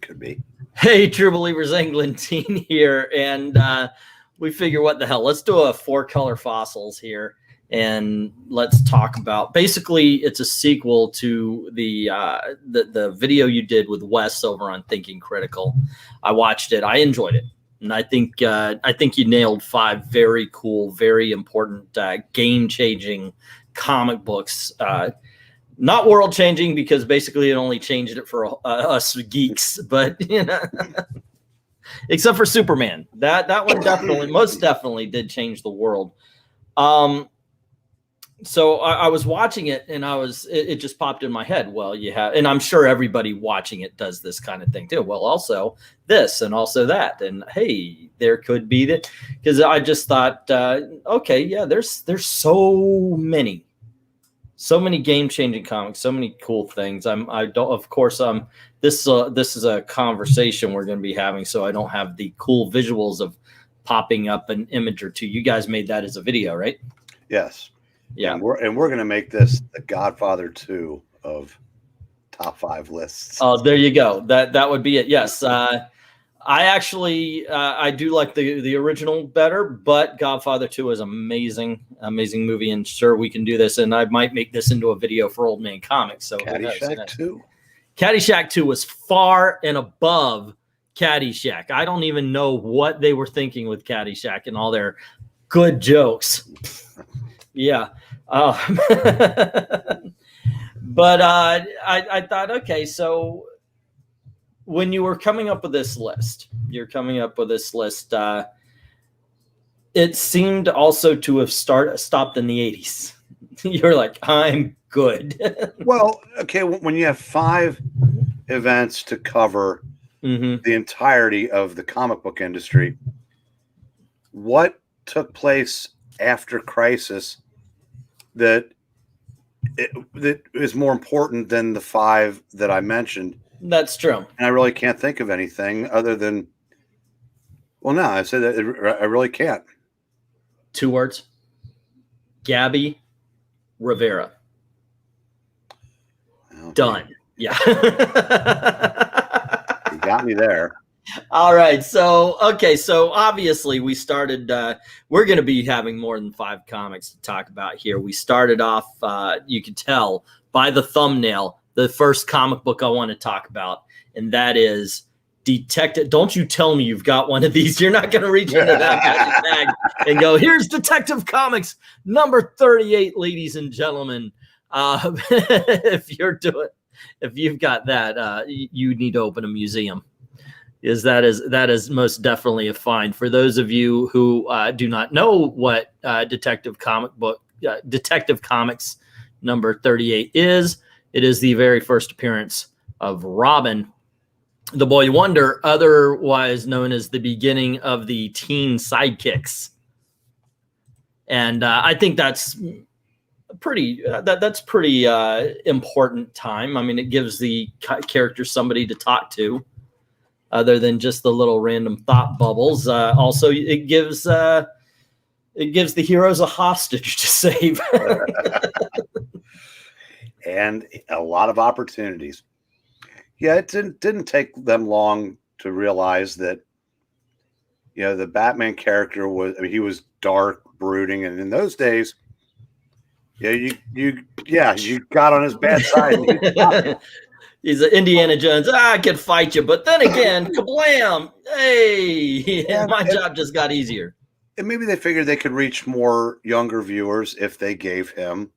Could be. Hey, True Believers England team here, and we figure, what the hell? Let's do a 4-color fossils here, and let's talk about. Basically, it's a sequel to the video you did with Wes over on Thinking Critical. I watched it. I enjoyed it, and I think you nailed 5 very cool, very important, game-changing comic books. Not world changing, because basically it only changed it for us geeks, but you know, except for Superman, that one definitely, most definitely did change the world. So I was watching it, and it just popped in my head. Well, you have, and I'm sure everybody watching it does this kind of thing too. Well, also this and also that, and hey, there could be that, because I just thought, okay, yeah, there's so many game-changing comics, so many cool things. This is a conversation we're going to be having, so I don't have the cool visuals of popping up an image or two. You guys made that as a video, right? Yes. Yeah. And we're going to make this the Godfather 2 of top 5 lists. Oh, there you go. That would be it. Yes. I actually I do like the original better, but Godfather 2 is amazing movie, and sure, we can do this, and I might make this into a video for Old Man Comics. So Caddyshack 2. Caddyshack 2 was far and above Caddyshack. I don't even know what they were thinking with Caddyshack and all their good jokes. Yeah. But I thought, okay, so when you were coming up with this list, it seemed also to have stopped in the 80s. You're like, I'm good. Well, okay, when you have 5 events to cover the entirety of the comic book industry, what took place after Crisis that is more important than the 5 that I mentioned? That's true. And I really can't think of anything other than, well, no, I said that I really can't. 2 words: Gabby Rivera. Okay. Done. Yeah. You got me there. All right. So obviously we started, we're going to be having more than 5 comics to talk about here. We started off, you can tell by the thumbnail, the first comic book I want to talk about, and that is Detective. Don't you tell me you've got one of these. You're not going to reach into that bag and go, here's Detective Comics number 38, ladies and gentlemen. If you've got that, you need to open a museum. That is most definitely a find. For those of you who do not know what Detective Comics number 38 is, it is the very first appearance of Robin, the Boy Wonder, otherwise known as the beginning of the teen sidekicks. And I think that's pretty important time. I mean, it gives the character somebody to talk to, other than just the little random thought bubbles. Also, it gives the heroes a hostage to save. And a lot of opportunities. Yeah, it didn't take them long to realize that, you know, the Batman character he was dark, brooding, and in those days, you got on his bad side. He's an Indiana Jones. I could fight you, but then again, kablam! Hey, my job just got easier. And maybe they figured they could reach more younger viewers if they gave him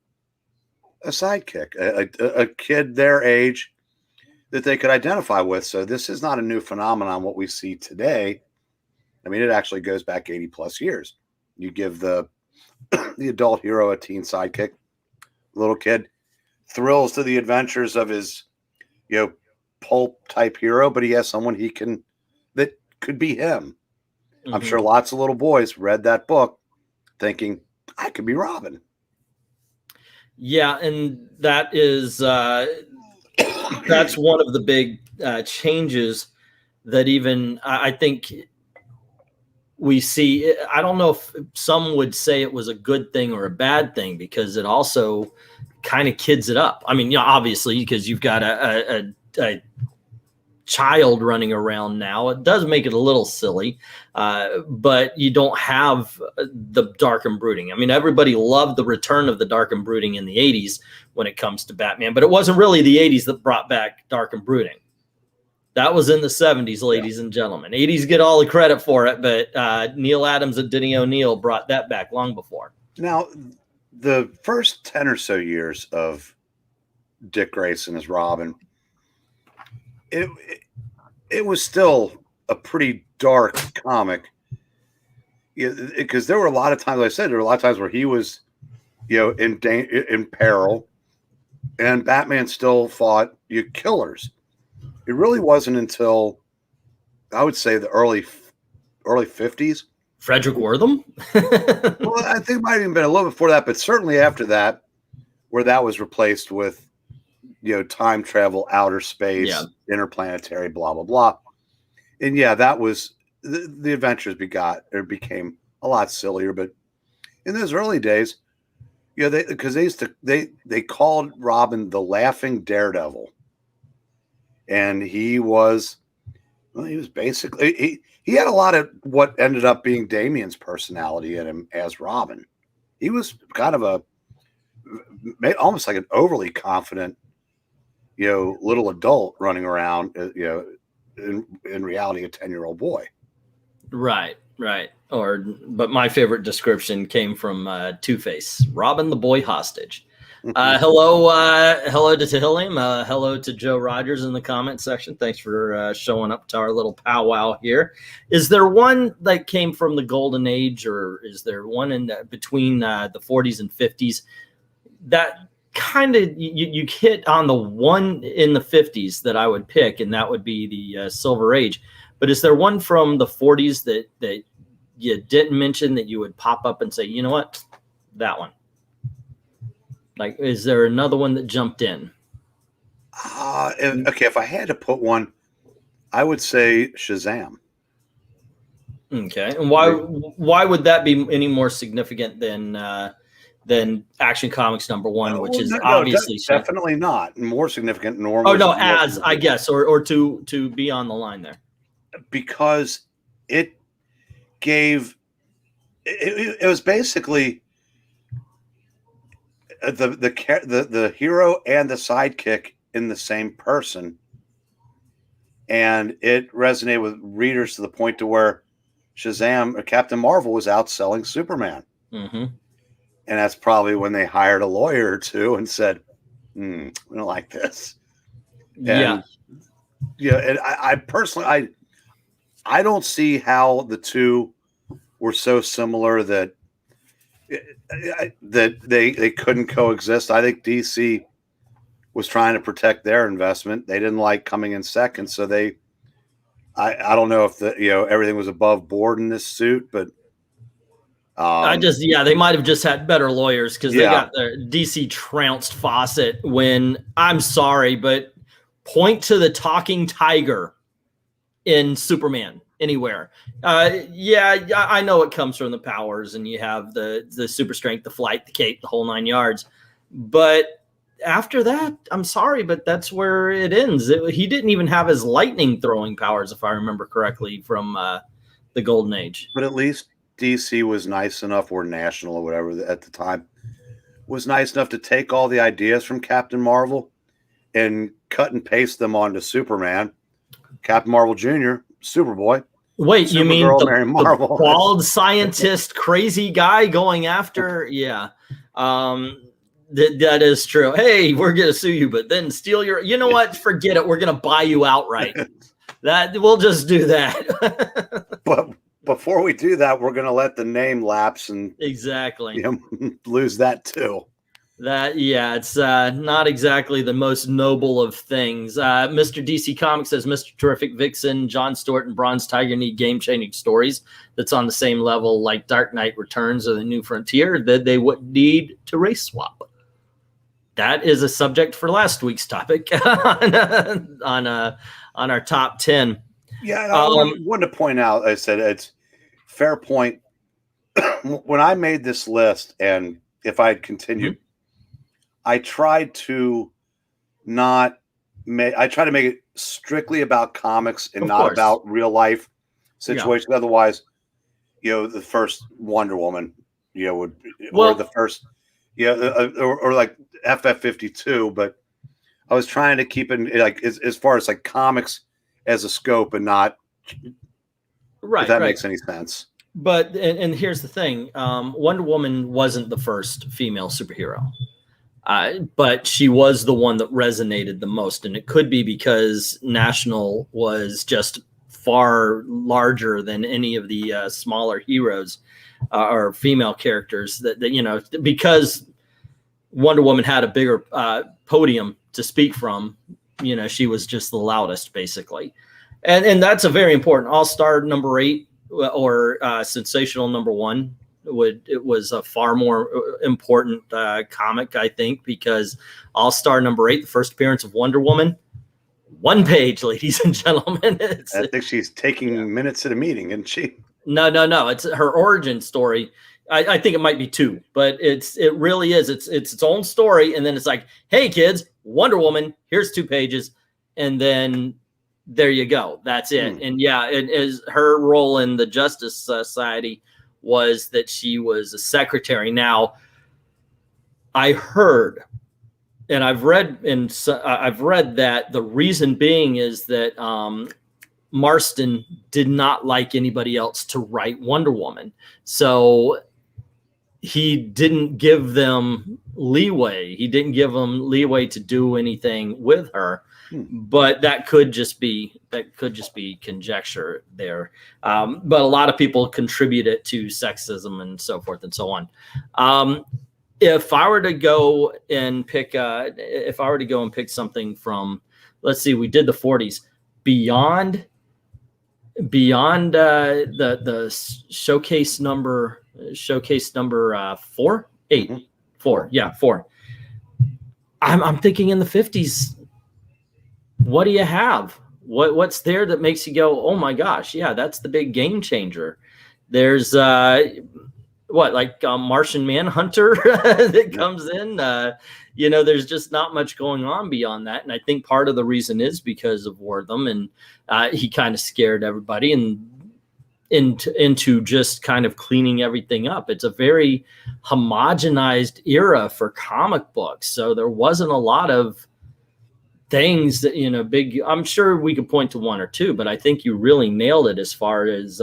a sidekick, a kid their age that they could identify with. So this is not a new phenomenon, what we see today. I mean, it actually goes back 80 plus years. You give the adult hero a teen sidekick, little kid thrills to the adventures of his, you know, pulp type hero, but he has someone that could be him. I'm sure lots of little boys read that book thinking, I could be Robin. Yeah, and that is that's one of the big changes that even I think we see. I don't know if some would say it was a good thing or a bad thing, because it also kind of kids it up. I mean, obviously, because you've got a child running around now. It does make it a little silly, but you don't have the dark and brooding. I mean, everybody loved the return of the dark and brooding in the 80s when it comes to Batman, but it wasn't really the 80s that brought back dark and brooding. That was in the 70s, ladies and gentlemen. 80s get all the credit for it, but Neil Adams and Denny O'Neil brought that back long before. Now, the first 10 or so years of Dick Grayson as Robin, it was still a pretty dark comic, because there were a lot of times, like I said, there were a lot of times where he was, in peril, and Batman still fought killers. It really wasn't until, I would say, the early 50s. Frederick Wortham? Well, I think it might have even been a little before that, but certainly after that, where that was replaced with, time travel, outer space, interplanetary, blah, blah, blah. And that was, the adventures became a lot sillier. But in those early days, they called Robin the Laughing Daredevil. And he was basically, he had a lot of what ended up being Damian's personality in him as Robin. He was kind of almost like an overly confident, little adult running around, in reality, a 10-year-old boy. Right. But my favorite description came from Two-Face, Robin the Boy Hostage. Hello to Tehillium. Hello to Joe Rogers in the comment section. Thanks for showing up to our little powwow here. Is there one that came from the Golden Age, or is there one in between the 40s and 50s that kind of you hit on the one in the 50s that I would pick, and that would be the Silver Age? But is there one from the 40s that you didn't mention that you would pop up and say, you know what, that one? Like, is there another one that jumped in? Okay, if I had to put one, I would say Shazam. Okay, and why would that be any more significant than Action Comics #1, which is obviously definitely not more significant. I guess, or to be on the line there, because it gave it was basically the hero and the sidekick in the same person, and it resonated with readers to the point to where Shazam or Captain Marvel was outselling Superman. Mm-hmm. And that's probably when they hired a lawyer or two and said, we don't like this. And, and I personally, I don't see how the two were so similar that they couldn't coexist. I think DC was trying to protect their investment. They didn't like coming in second, so I don't know if everything was above board in this suit, but they might have just had better lawyers, because they got their DC trounced Fawcett when, I'm sorry, but point to the talking tiger in Superman anywhere. I know it comes from the powers, and you have the super strength, the flight, the cape, the whole 9 yards. But after that, I'm sorry, but that's where it ends. He didn't even have his lightning throwing powers, if I remember correctly, from the Golden Age. But at least DC was nice enough, or National or whatever at the time, was nice enough to take all the ideas from Captain Marvel and cut and paste them onto Superman, Captain Marvel Jr., Superboy. Wait, you mean the bald scientist crazy guy going after? Yeah. That is true. Hey, we're going to sue you, but then steal your, you know what? Forget it. We're going to buy you outright. We'll just do that. But before we do that, we're going to let the name lapse and lose that too. It's not exactly the most noble of things. Mr. DC Comics says Mr. Terrific, Vixen, John Stewart, and Bronze Tiger need game-changing stories that's on the same level like Dark Knight Returns or The New Frontier that they would need to race swap. That is a subject for last week's topic on our top 10. Yeah, I wanted to point out, I said it's fair point. When I made this list, and if I had continued, I tried to make it strictly about comics and Of not course. about real life situations. Otherwise, the first Wonder Woman, would or the first, or like FF52. But I was trying to keep it like as far as like comics as a scope and not if that makes any sense. But and here's the thing, Wonder Woman wasn't the first female superhero. But she was the one that resonated the most. And it could be because National was just far larger than any of the smaller heroes or female characters that, because Wonder Woman had a bigger podium to speak from, she was just the loudest basically. And that's a very important all-star number 8 or sensational number 1. It was a far more important comic, I think, because All-Star number 8, the first appearance of Wonder Woman, 1 page, ladies and gentlemen. I think she's taking minutes at a meeting, isn't she? No. It's her origin story. I think it might be 2, but it really is. It's its own story, and then it's like, hey kids, Wonder Woman, here's 2 pages, and then there you go. That's it. And yeah, it is her role in the Justice Society was that she was a secretary. Now, I heard, and I've read that the reason being is that Marston did not like anybody else to write Wonder Woman, so he didn't give them leeway. He didn't give them leeway to do anything with her. But that could just be conjecture there. But a lot of people contribute it to sexism and so forth and so on. If I were to go and pick something from, let's see, we did the 40s, beyond the showcase number 4. I'm thinking in the 50s. What do you have? What's there that makes you go, oh my gosh, yeah, that's the big game changer? There's Martian Manhunter that comes in. There's just not much going on beyond that, and I think part of the reason is because of Wortham, and he kind of scared everybody and into just kind of cleaning everything up. It's a very homogenized era for comic books, so there wasn't a lot of things that big. I'm sure we could point to 1 or 2, but I think you really nailed it as far as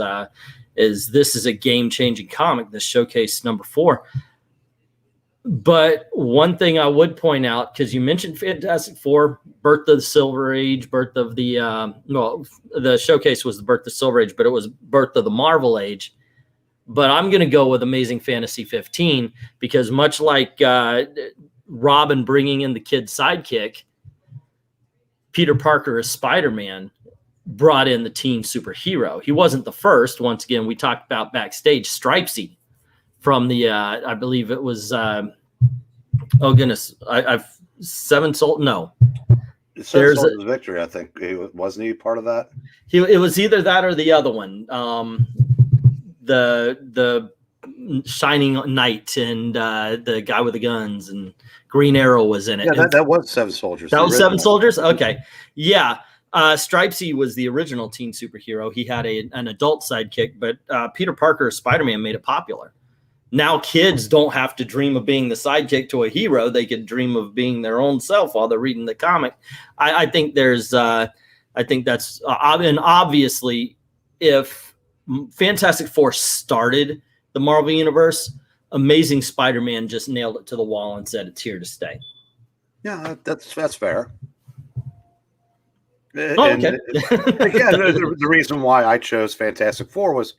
this is a game-changing comic, this showcase number 4. But one thing I would point out, because you mentioned Fantastic Four, birth of the Silver Age, birth of the the showcase was the birth of the Silver Age, but it was birth of the Marvel Age. But I'm going to go with Amazing Fantasy 15, because much like Robin bringing in the kid sidekick, Peter Parker as Spider-Man brought in the teen superhero. He wasn't the first. Once again, we talked about backstage, Stripesy from the, I believe it was, oh goodness, I've Seven Soldiers. No. Seven Soldiers Victory, I think. Wasn't he part of that? It was either that or the other one. The Shining Knight and the guy with the guns and Green Arrow was in it. Yeah, that was Seven Soldiers. That was Seven Soldiers? Okay. Yeah. Stripesy was the original teen superhero. He had an adult sidekick, but Peter Parker as Spider-Man made it popular. Now kids don't have to dream of being the sidekick to a hero. They can dream of being their own self while they're reading the comic. I think there's, I think that's, and obviously if Fantastic Four started the Marvel Universe, Amazing Spider-Man just nailed it to the wall and said it's here to stay. Yeah, that's fair. Oh, okay. Again, the reason why I chose Fantastic Four was,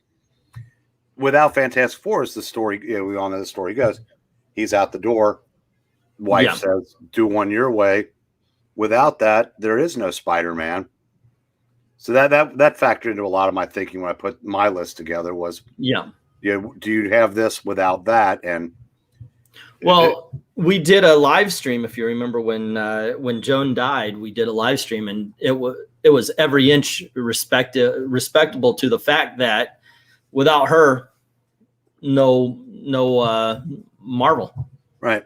without Fantastic Four, as the story, we all know the story goes, he's out the door. Wife says, "Do one your way." Without that, there is no Spider-Man. So that factored into a lot of my thinking when I put my list together. Was do you have this without that? And we did a live stream, if you remember, when Joan died. We did a live stream, and it was every inch respectable to the fact that without her, no Marvel. Right.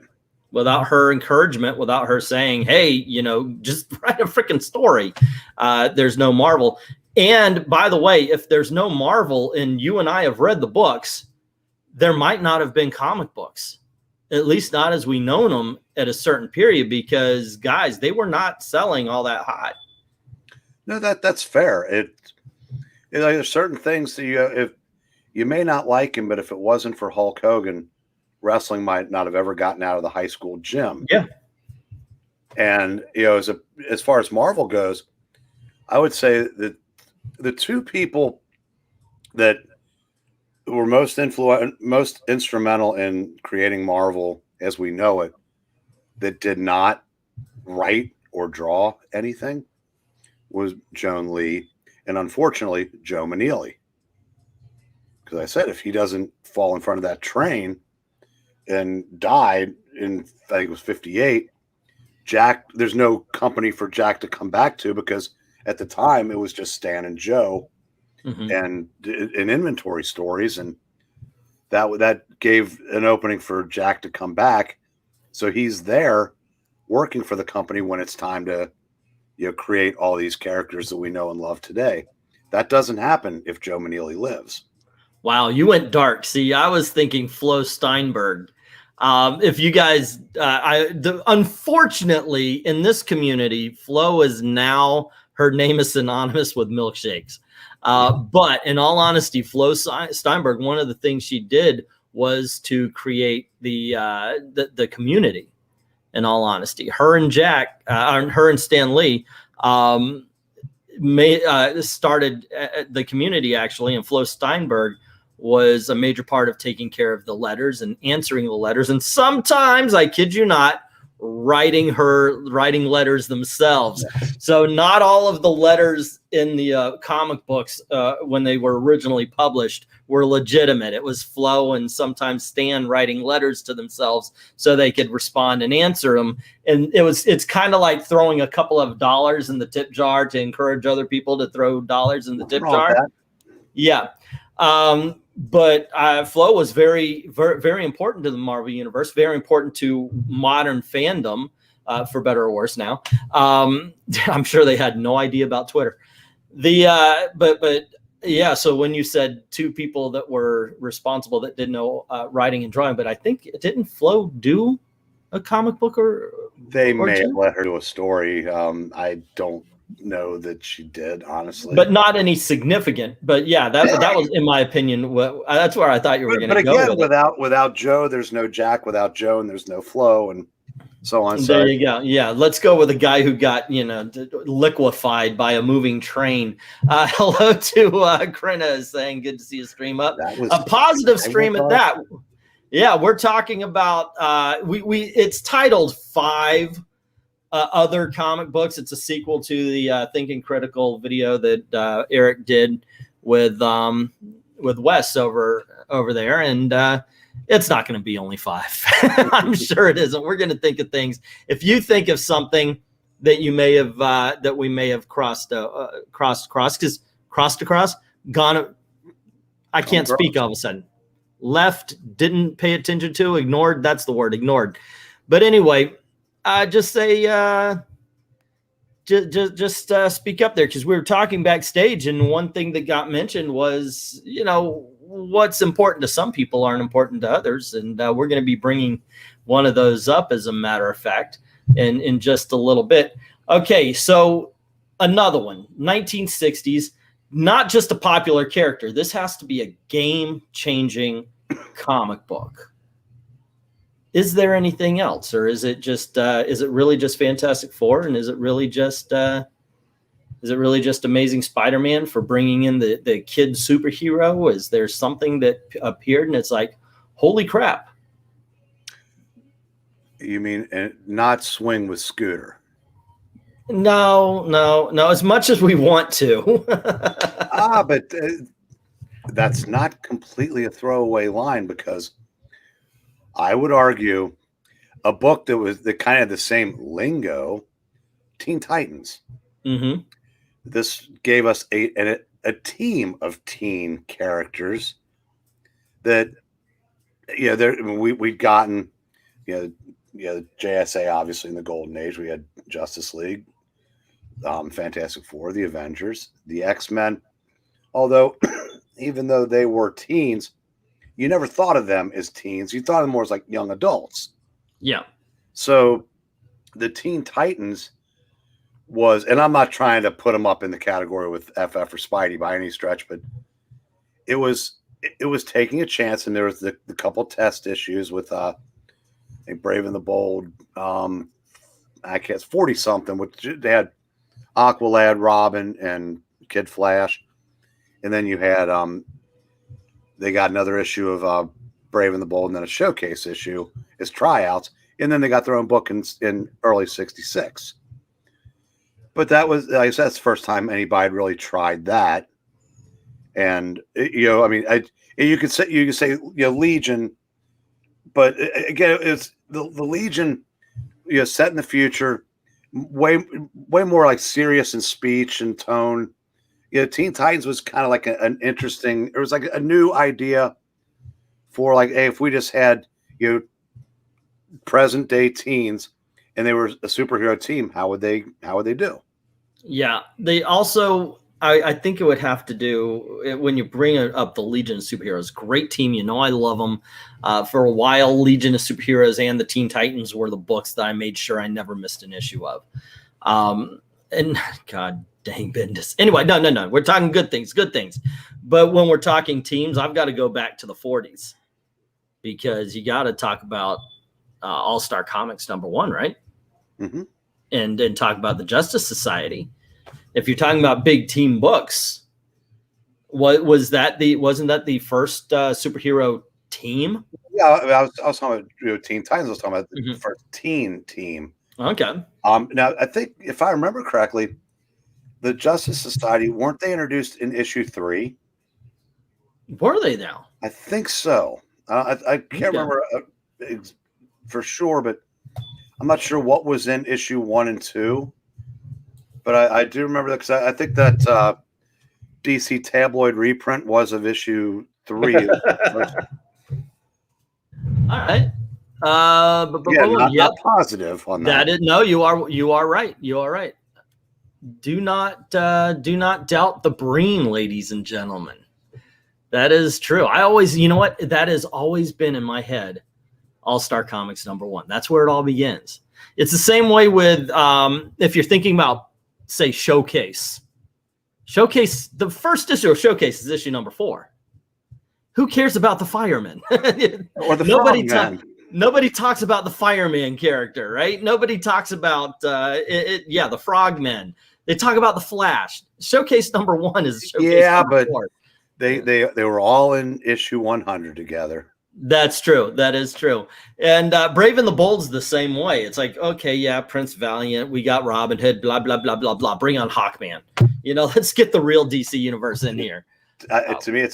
without her encouragement, without her saying, hey, you know, just write a freaking story, there's no Marvel. And by the way, if there's no Marvel and you and I have read the books, there might not have been comic books, at least not as we known them at a certain period, because guys, they were not selling all that hot. No, that's fair. There's certain things that if you may not like him, but if it wasn't for Hulk Hogan, wrestling might not have ever gotten out of the high school gym. Yeah. And, you know, as far as Marvel goes, I would say that the two people that were most instrumental in creating Marvel as we know it, that did not write or draw anything, was Joan Lee and, unfortunately, Joe Maneely. Because I said, if he doesn't fall in front of that train and died in, I think it was 58, Jack, there's no company for Jack to come back to, because at the time it was just Stan and Joe and in inventory stories, and that gave an opening for Jack to come back. So he's there working for the company when it's time to, you know, create all these characters that we know and love today. That doesn't happen if Joe Maneely lives. Wow, you went dark. See, I was thinking Flo Steinberg. If you guys, unfortunately, in this community, Flo is now, her name is synonymous with milkshakes. But in all honesty, Flo Steinberg, one of the things she did was to create the community. In all honesty, her and Jack, her and Stan Lee, started the community actually, and Flo Steinberg was a major part of taking care of the letters and answering the letters, and sometimes, I kid you not, writing letters themselves. So not all of the letters in the comic books when they were originally published were legitimate. It was Flo and sometimes Stan writing letters to themselves so they could respond and answer them. And it's kind of like throwing a couple of dollars in the tip jar to encourage other people to throw dollars in the tip jar. Yeah. But Flo was very, very, very important to the Marvel Universe, very important to modern fandom, for better or worse now. I'm sure they had no idea about Twitter. But yeah, so when you said two people that were responsible that didn't know writing and drawing, but I think, didn't Flo do a comic book or they may have let her do a story. I don't know that she did, honestly, but not any significant. But yeah, that was, in my opinion, that's where I thought you were going to go. But again, without Joe, there's no Jack. Without Joe, and there's no Flo, and so on. There you go. Yeah, let's go with a guy who got, you know, liquefied by a moving train. Hello to Krina is saying, good to see you stream up. A positive stream at that. Yeah, we're talking about it's titled 5 Other Comic Books. It's a sequel to the Thinking Critical video that Eric did with Wes over there, and it's not going to be only 5. I'm sure it isn't. We're going to think of things. If you think of something that you may have that we may have crossed gone. I can't speak all of a sudden. Left, didn't pay attention to, ignored. That's the word, ignored. But anyway. Just say, just speak up there, because we were talking backstage, and one thing that got mentioned was, you know, what's important to some people aren't important to others, and we're going to be bringing one of those up, as a matter of fact, in just a little bit. Okay, so another one, 1960s, not just a popular character. This has to be a game-changing comic book. Is there anything else, or is it just is it really just Fantastic Four, and is it really just Amazing Spider-Man for bringing in the kid superhero? Is there something that appeared and it's like, holy crap? You mean not Swing with Scooter? No. As much as we want to. But that's not completely a throwaway line, because I would argue a book that was the kind of the same lingo, Teen Titans. Mm-hmm. This gave us a team of teen characters that, you know, we'd gotten, you know, the JSA, obviously in the golden age, we had Justice League, Fantastic Four, the Avengers, the X-Men. Although, even though they were teens, you never thought of them as teens. You thought of them more as like young adults. Yeah. So the Teen Titans was, and I'm not trying to put them up in the category with FF or Spidey by any stretch, but it was taking a chance, and there was the couple test issues with Brave and the Bold. I guess 40 something, which they had Aqualad, Robin, and Kid Flash, and then you had they got another issue of Brave and the Bold, and then a showcase issue as tryouts, and then they got their own book in early '66. But that was, like I said, that's the first time anybody had really tried that. And I mean, you could say Legion, but again, it's the Legion, set in the future, way more like serious in speech and tone. Teen Titans was kind of like an interesting. It was like a new idea for like, hey, if we just had present day teens and they were a superhero team, how would they do? Yeah, they also, I think it would have to do, when you bring up the Legion of Superheroes, great team. I love them. For a while, Legion of Superheroes and the Teen Titans were the books that I made sure I never missed an issue of. And God dang Bendis. Anyway, no. We're talking good things. But when we're talking teams, I've got to go back to the 40s because you got to talk about All-Star Comics #1, right? Mm-hmm. And then talk about the Justice Society. If you're talking about big team books, wasn't that the first superhero team? Yeah, I was talking about Teen Titans. I was talking about the first teen team. Okay. Now I think if I remember correctly, the Justice Society, weren't they introduced in issue 3? Were they now? I think so. I can't remember for sure, but I'm not sure what was in issue 1 and 2. But I do remember that because I think that DC tabloid reprint was of issue 3. All right. Not positive on that. No, you are right. You are right. Do not doubt the Breen, ladies and gentlemen. That is true. I always, that has always been in my head. All-Star Comics #1. That's where it all begins. It's the same way with if you're thinking about, say, Showcase. The first issue of Showcase is issue #4. Who cares about the firemen? Or the nobody talks about the fireman character, right? Nobody talks about the frogmen. They talk about the Flash. Showcase #1 is Showcase but #4. they were all in issue 100 together. That's true. That is true. And Brave and the Bold's the same way. It's like, okay, yeah, Prince Valiant, we got Robin Hood, blah, blah, blah, blah, blah. Bring on Hawkman. Let's get the real DC universe in here. To me,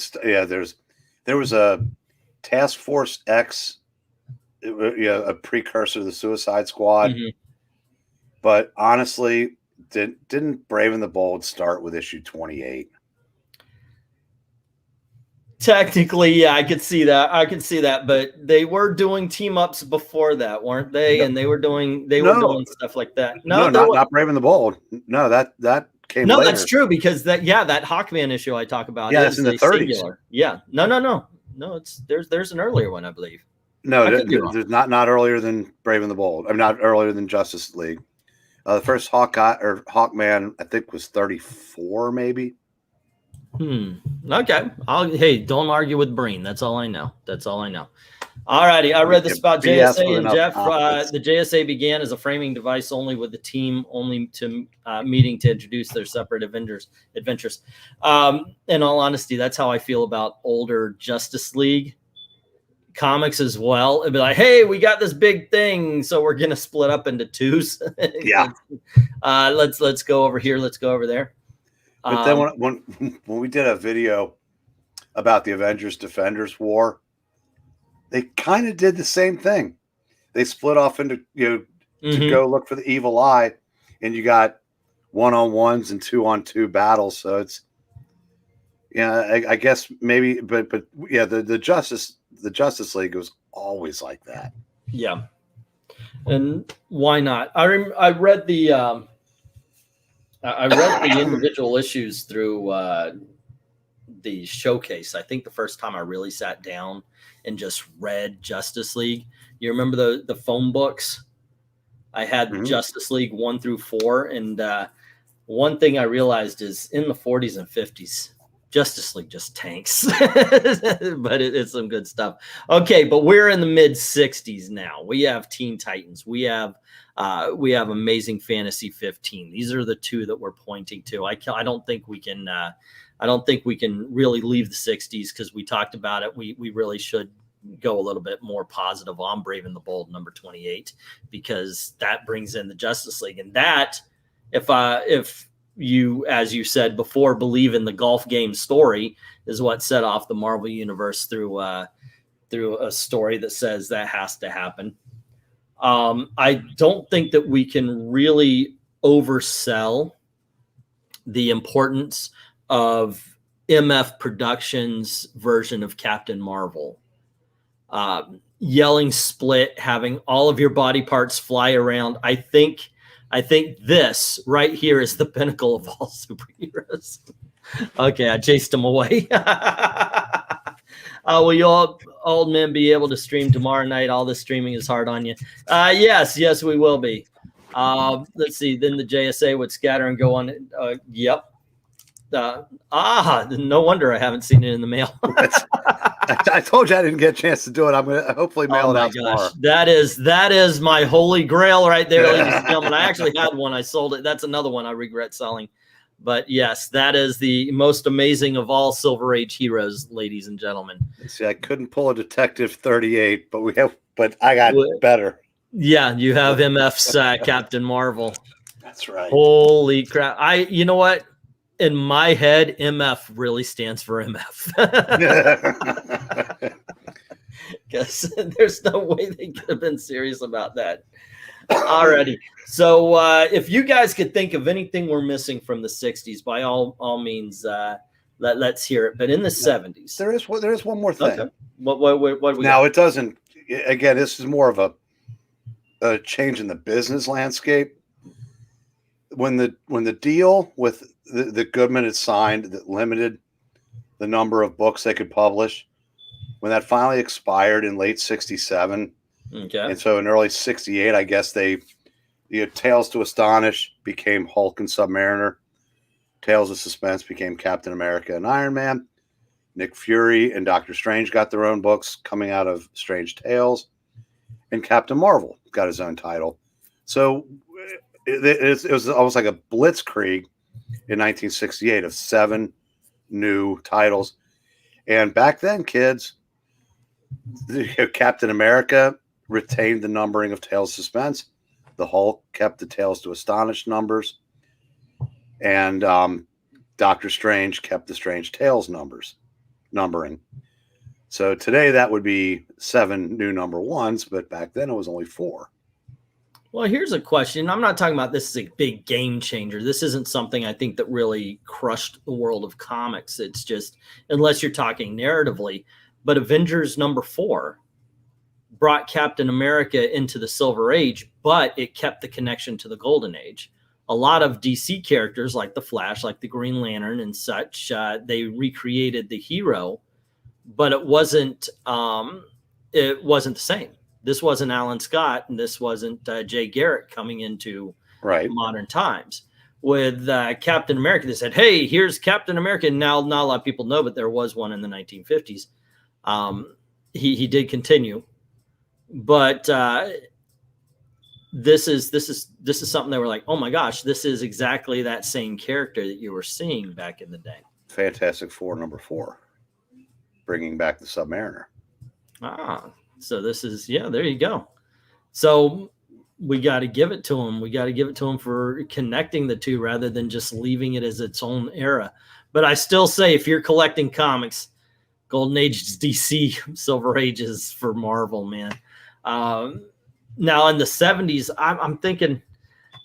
there was a Task Force X, a precursor to the Suicide Squad. Mm-hmm. But honestly, didn't Brave and the Bold start with issue 28? Technically, yeah, I could see that. But they were doing team ups before that, weren't they? No. And they were doing doing stuff like that. No, not Brave and the Bold. No, that came later. That's true because that Hawkman issue I talk about is in the 30s. Singular. Yeah. No. There's an earlier one, I believe. No, there's not earlier than Brave and the Bold. I'm not earlier than Justice League. The first Hawkman, I think, was 34, maybe. Okay. Hey, don't argue with Breen. That's all I know. All righty. I read this about JSA and Jeff. The JSA began as a framing device only with the team only to meeting to introduce their separate adventures. In all honesty, that's how I feel about older Justice League comics as well. It'd be like, hey, we got this big thing, so we're gonna split up into twos. Yeah. Let's go over here. Let's go over there. But then when we did a video about the Avengers Defenders War, they kind of did the same thing. They split off into to go look for the evil eye, and you got 1-on-1s and 2-on-2 battles. So it's I guess maybe, but yeah, the Justice League was always like that. Yeah. And why not? I read the I read the individual issues through the showcase. I think the first time I really sat down and just read Justice League. You remember the phone books? I had Justice League 1 through 4, and one thing I realized is in the 40s and 50s, Justice League just tanks, but it's some good stuff. Okay, but we're in the mid 60s now. We have Teen Titans. We have Amazing Fantasy 15. These are the two that we're pointing to. I don't think we can. I don't think we can really leave the 60s because we talked about it. We really should go a little bit more positive on Brave and the Bold number 28 because that brings in the Justice League, and that if you, as you said before, believe in the golf game story is what set off the Marvel universe through a story that says that has to happen. I don't think that we can really oversell the importance of MF Productions' version of Captain Marvel. Yelling split, having all of your body parts fly around. I think this right here is the pinnacle of all superheroes. Okay, I chased him away. Will you all old men be able to stream tomorrow night? All this streaming is hard on you. Yes, we will be. Let's see. Then the JSA would scatter and go on. Yep. No wonder I haven't seen it in the mail. I told you I didn't get a chance to do it. I'm going to hopefully mail it out tomorrow. That is my holy grail right there, ladies and gentlemen. I actually had one. I sold it. That's another one I regret selling. But yes, that is the most amazing of all Silver Age heroes, ladies and gentlemen. See, I couldn't pull a Detective 38, but I got better. Yeah, you have MF's Captain Marvel. That's right. Holy crap. You know what? In my head, MF really stands for MF. Because there's no way they could have been serious about that. Alrighty. So if you guys could think of anything we're missing from the 60s, by all means, let's hear it. But in the 70s. There is one more thing. Okay. What do we now, got? it doesn't, again, this is more of a change in the business landscape. When the deal with the Goodman had signed that limited the number of books they could publish, when that finally expired in late 67, okay, and so in early 68, I guess Tales to Astonish became Hulk and Submariner. Tales of Suspense became Captain America and Iron Man. Nick Fury and Doctor Strange got their own books coming out of Strange Tales, and Captain Marvel got his own title. So it was almost like a blitzkrieg in 1968 of 7 new titles. And back then, kids, Captain America retained the numbering of Tales of Suspense. The Hulk kept the Tales to Astonish numbers. And Doctor Strange kept the Strange Tales numbering. So today that would be 7 new number 1s, but back then it was only 4. Well, here's a question. I'm not talking about this is a big game changer. This isn't something I think that really crushed the world of comics. It's just, unless you're talking narratively, but Avengers number 4 brought Captain America into the Silver Age, but it kept the connection to the Golden Age. A lot of DC characters like the Flash, like the Green Lantern and such, they recreated the hero, but it wasn't the same. This wasn't Alan Scott, and this wasn't Jay Garrick coming into modern times. With Captain America, they said, hey, here's Captain America. Now, not a lot of people know, but there was one in the 1950s. He did continue. But this is something that we're like, oh, my gosh, this is exactly that same character that you were seeing back in the day. Fantastic Four number 4, bringing back the Submariner. So this is, there you go. So we got to give it to him. We got to give it to him for connecting the two rather than just leaving it as its own era. But I still say, if you're collecting comics, Golden Age is DC, Silver Age is for Marvel, man. Now in the 70s, I'm thinking,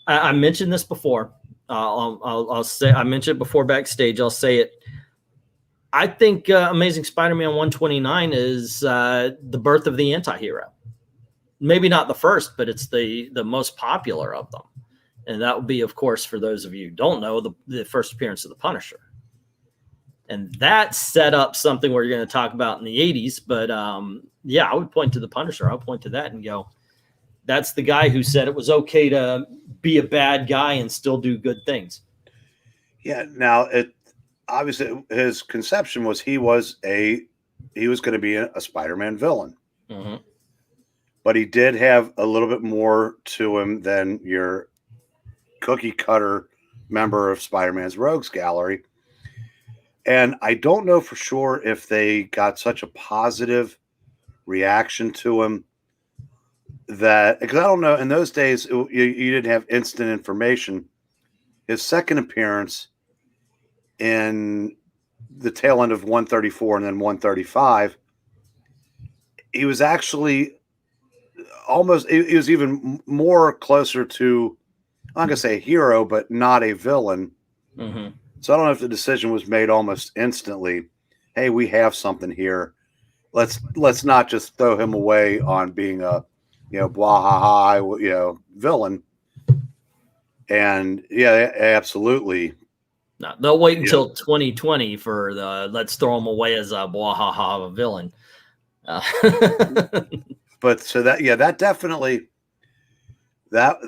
I mentioned this before. I'll say, I mentioned it before backstage. I'll say it. I think Amazing Spider-Man 129 is the birth of the anti-hero. maybe not the first, but it's the most popular of them. And that would be, of course, for those of you who don't know, the first appearance of the Punisher. And that set up something we're going to talk about in the 80s. But yeah, I would point to the Punisher. I would point to that and go, that's the guy who said it was okay to be a bad guy and still do good things. Yeah. Now, obviously his conception was he was going to be a Spider-Man villain. Mm-hmm. But he did have a little bit more to him than your cookie cutter member of Spider-Man's Rogues Gallery. And I don't know for sure if they got such a positive reaction to him that, because I don't know, in those days, you didn't have instant information. His second appearance in the tail end of 134 and then 135, he was actually almost, he was even more closer to, I'm going to say a hero, but not a villain. Mm-hmm. So I don't know if the decision was made almost instantly. Hey, we have something here. Let's not just throw him away on being a, blah ha ha, villain. And yeah, absolutely. No, they'll wait until 2020 for the let's throw him away as a blah ha ha of a villain. But so that definitely that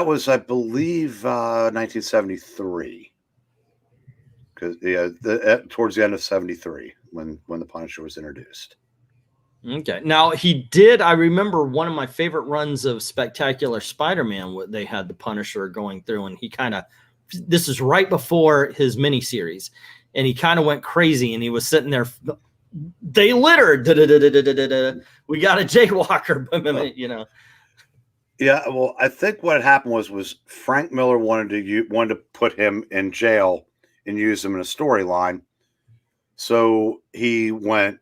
was, I believe, 1973. Because towards the end of 73 when the Punisher was introduced. Okay. Now he did. I remember one of my favorite runs of Spectacular Spider-Man. They had the Punisher going through, and he kind of. This is right before his miniseries, and he kind of went crazy, and he was sitting there. They littered. We got a jaywalker. Yeah. Well, I think what happened was Frank Miller wanted to put him in jail and use him in a storyline. So he went,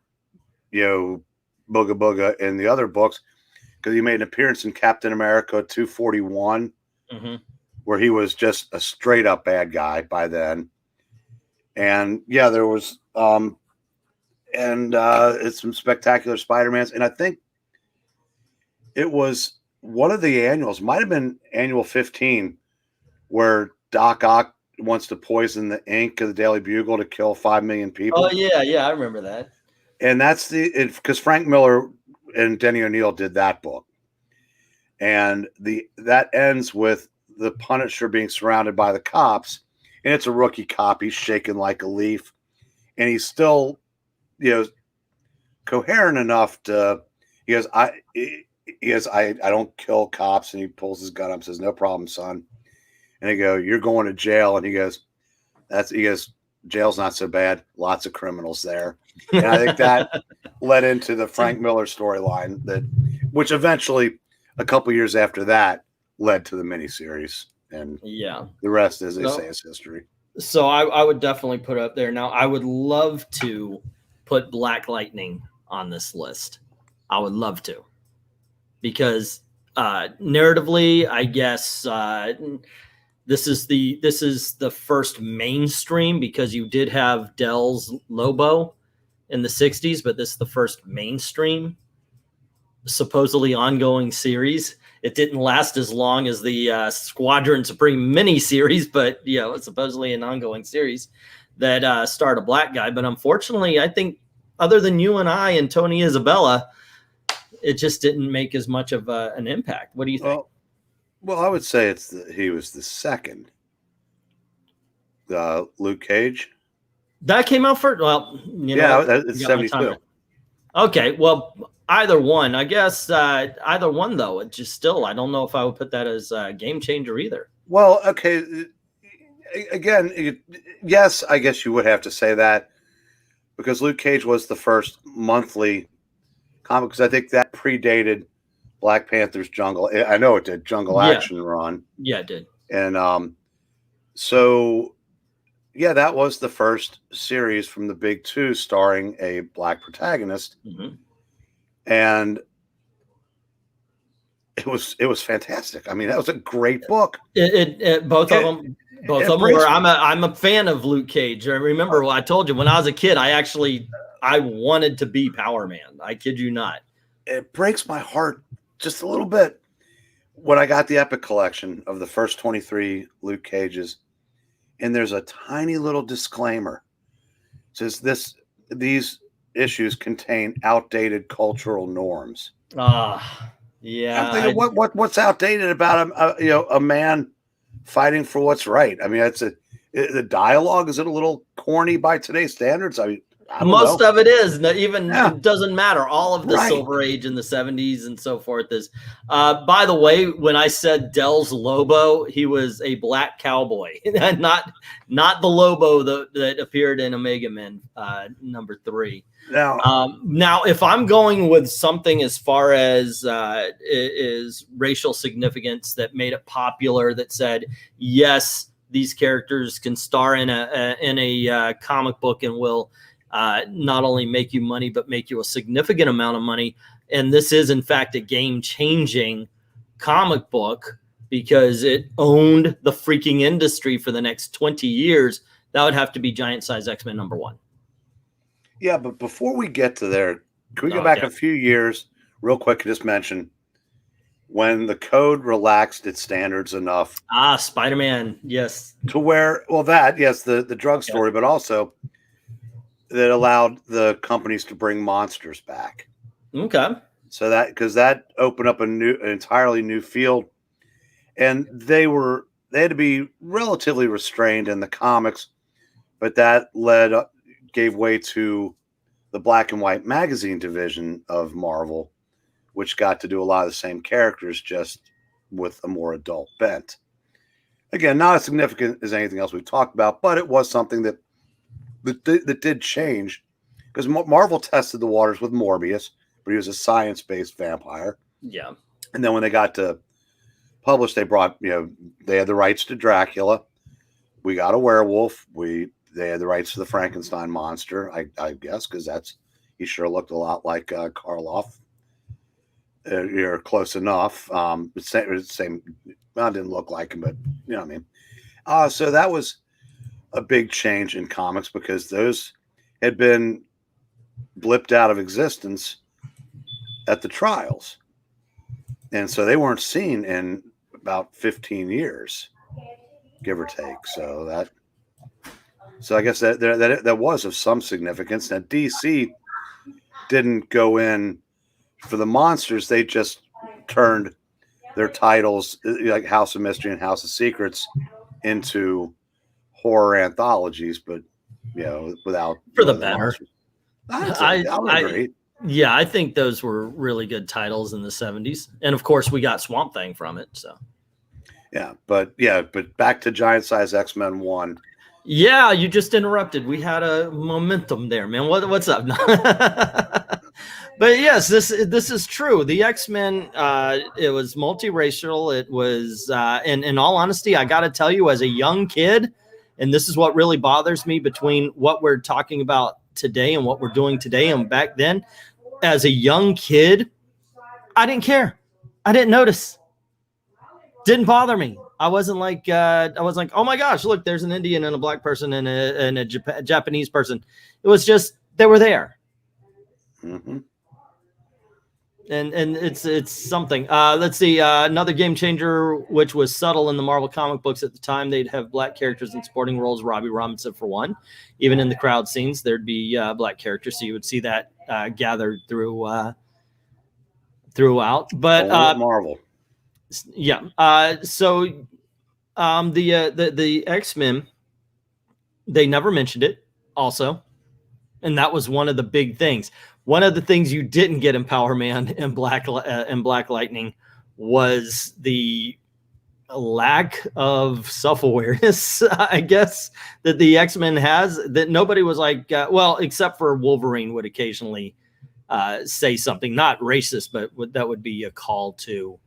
booga booga in the other books, because he made an appearance in Captain America 241, mm-hmm. where he was just a straight up bad guy by then. And yeah, there was, it's some Spectacular Spider-Mans. And I think it was one of the annuals, might have been annual 15, where Doc Ock wants to poison the ink of the Daily Bugle to kill 5 million people. Oh yeah, I remember that. And that's because Frank Miller and Denny O'Neil did that book, and that ends with the Punisher being surrounded by the cops, and it's a rookie cop. He's shaking like a leaf, and he's still, coherent enough to. He goes, I don't kill cops, and he pulls his gun up and says, "No problem, son." And they go, "You're going to jail." And he goes, "Jail's not so bad. Lots of criminals there." And I think that led into the Frank Miller storyline, which eventually, a couple years after that, led to the miniseries. And yeah, the rest, as they say, is history. So I would definitely put it up there. Now, I would love to put Black Lightning on this list. I would love to, because narratively, I guess. This is the first mainstream, because you did have Dell's Lobo in the 60s, but this is the first mainstream supposedly ongoing series. It didn't last as long as the Squadron Supreme miniseries, but it's supposedly an ongoing series that starred a black guy. But unfortunately, I think other than you and I and Tony Isabella, it just didn't make as much of an impact. What do you think? Well, I would say he was the second. Luke Cage. That came out first. Well, it's 72. Okay, well, either one. I guess either one, though. It just still, I don't know if I would put that as a game changer either. Well, okay. Again, yes, I guess you would have to say that, because Luke Cage was the first monthly comic, because I think that predated Black Panther's Jungle. I know it did. Jungle Action Run. Yeah, it did. And so, yeah, that was the first series from the big two starring a black protagonist. Mm-hmm. And it was fantastic. I mean, that was a great book. Both of them were. I'm a fan of Luke Cage. I remember I told you when I was a kid, I wanted to be Power Man. I kid you not. It breaks my heart just a little bit. When I got the Epic collection of the first 23 Luke Cages, and there's a tiny little disclaimer. It says these issues contain outdated cultural norms. Yeah. I'm thinking, what's outdated about a man fighting for what's right? I mean, the dialogue, is it a little corny by today's standards? I mean, most of it is it doesn't matter. All of the Silver Age in the 70s and so forth is. By the way, when I said Dell's Lobo, he was a black cowboy, not the Lobo that appeared in Omega Men number 3. Now, if I'm going with something as far as is racial significance that made it popular, that said yes, these characters can star in a comic book and will not only make you money, but make you a significant amount of money. And this is, in fact, a game-changing comic book because it owned the freaking industry for the next 20 years. That would have to be Giant Size X-Men number 1. Yeah, but before we get to there, can we go back a few years real quick and just mention when the code relaxed its standards enough? Spider-Man, yes. To where, the drug story, but also that allowed the companies to bring monsters back. Okay. So because that opened up an entirely new field, and they had to be relatively restrained in the comics, but that gave way to the Black and White magazine division of Marvel, which got to do a lot of the same characters, just with a more adult bent. Again, not as significant as anything else we've talked about, but it was something that did change, because Marvel tested the waters with Morbius, but he was a science-based vampire. Yeah. And then when they got to publish, they brought, they had the rights to Dracula. We got a werewolf. They had the rights to the Frankenstein monster, I guess, because he sure looked a lot like Karloff. You're close enough. Same. I didn't look like him, but you know what I mean. So that was a big change in comics, because those had been blipped out of existence at the trials, and so they weren't seen in about 15 years, give or take. So I guess that was of some significance. Now DC didn't go in for the monsters; they just turned their titles, like House of Mystery and House of Secrets, into horror anthologies, but without for the better. I agree. I think those were really good titles in the 70s, and of course we got Swamp Thing from it. So but back to Giant Size X-Men 1. Yeah, you just interrupted. We had a momentum there, man. What's up? But yes, this is true. The X-Men, it was multiracial. It was, in all honesty, I got to tell you, as a young kid, and this is what really bothers me between what we're talking about today and what we're doing today and back then. As a young kid, I didn't care. I didn't notice. Didn't bother me. I wasn't like, oh my gosh, look, there's an Indian and a black person and a Japanese person. It was just, they were there. Mm-hmm. And it's something. Let's see, another game changer, which was subtle in the Marvel comic books at the time. They'd have black characters in supporting roles. Robbie Robinson, for one. Even in the crowd scenes, there'd be black characters, so you would see that gathered throughout. But Marvel. Yeah. So the X-Men, they never mentioned it also, and that was one of the big things. One of the things you didn't get in Power Man and Black Lightning was the lack of self-awareness, I guess, that the X-Men has, that nobody was like, well, except for Wolverine would occasionally say something, not racist, but that would be a call to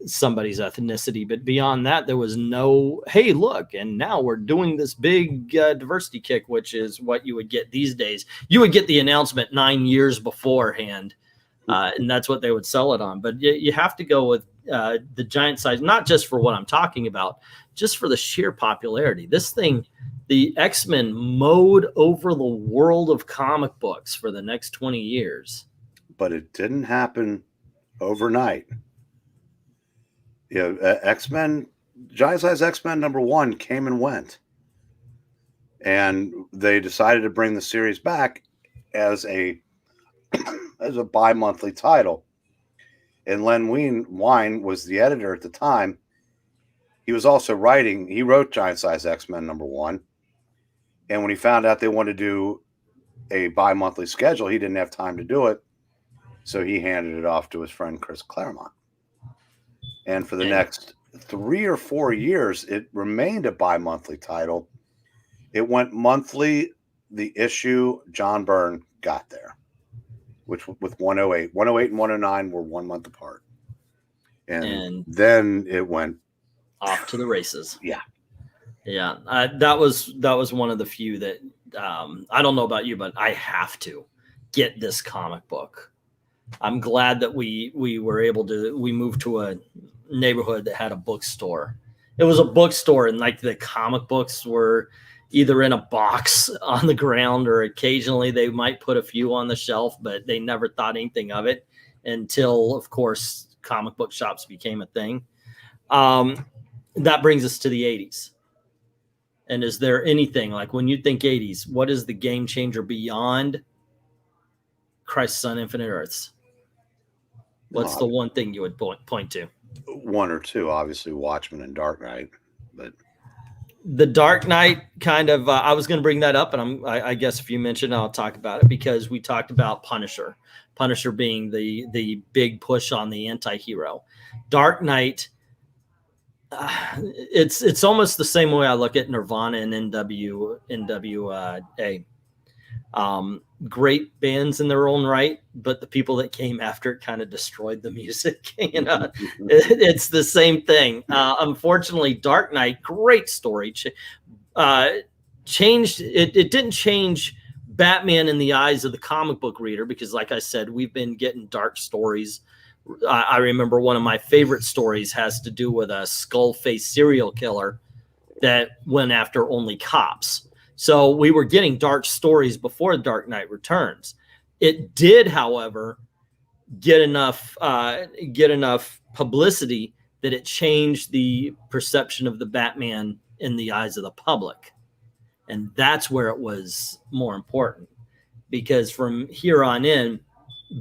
somebody's ethnicity. But beyond that, there was no, hey, look, and now we're doing this big diversity kick, which is what you would get these days. You would get the announcement 9 years beforehand, and that's what they would sell it on. But you have to go with the Giant Size, not just for what I'm talking about, just for the sheer popularity. This thing, the X-Men mowed over the world of comic books for the next 20 years. But it didn't happen overnight. X-Men, Giant Size X-Men #1 came and went. And they decided to bring the series back as a bi-monthly title. And Len Wein was the editor at the time. He was also he wrote Giant Size X-Men #1. And when he found out they wanted to do a bi-monthly schedule, he didn't have time to do it. So he handed it off to his friend Chris Claremont. And for the next 3 or 4 years, it remained a bi-monthly title. It went monthly the issue John Byrne got there, which with 108. 108 and 109 were 1 month apart. And then it went off to the races. Yeah. Yeah. That was one of the few that I don't know about you, but I have to get this comic book. I'm glad that we were able to, we moved to a neighborhood that had a bookstore. It was a bookstore, and like the comic books were either in a box on the ground, or occasionally they might put a few on the shelf, but they never thought anything of it until, of course, comic book shops became a thing. That brings us to the 80s. And is there anything, like when you think 80s, what is the game changer beyond Crisis on Infinite Earths? What's the one thing you would point to? One or two, obviously Watchmen and Dark Knight. But the Dark Knight kind of, I was going to bring that up, and I guess if you mentioned it, I'll talk about it, because we talked about Punisher. Punisher being the big push on the anti-hero. Dark Knight, it's almost the same way I look at Nirvana and NWA. Great bands in their own right, but the people that came after it kind of destroyed the music. It's the same thing. Unfortunately, Dark Knight, great story, changed. It didn't change Batman in the eyes of the comic book reader, because, like I said, we've been getting dark stories. I remember one of my favorite stories has to do with a skull-faced serial killer that went after only cops. So we were getting dark stories before Dark Knight Returns. It did, however, get enough publicity that it changed the perception of the Batman in the eyes of the public. And that's where it was more important, because from here on in,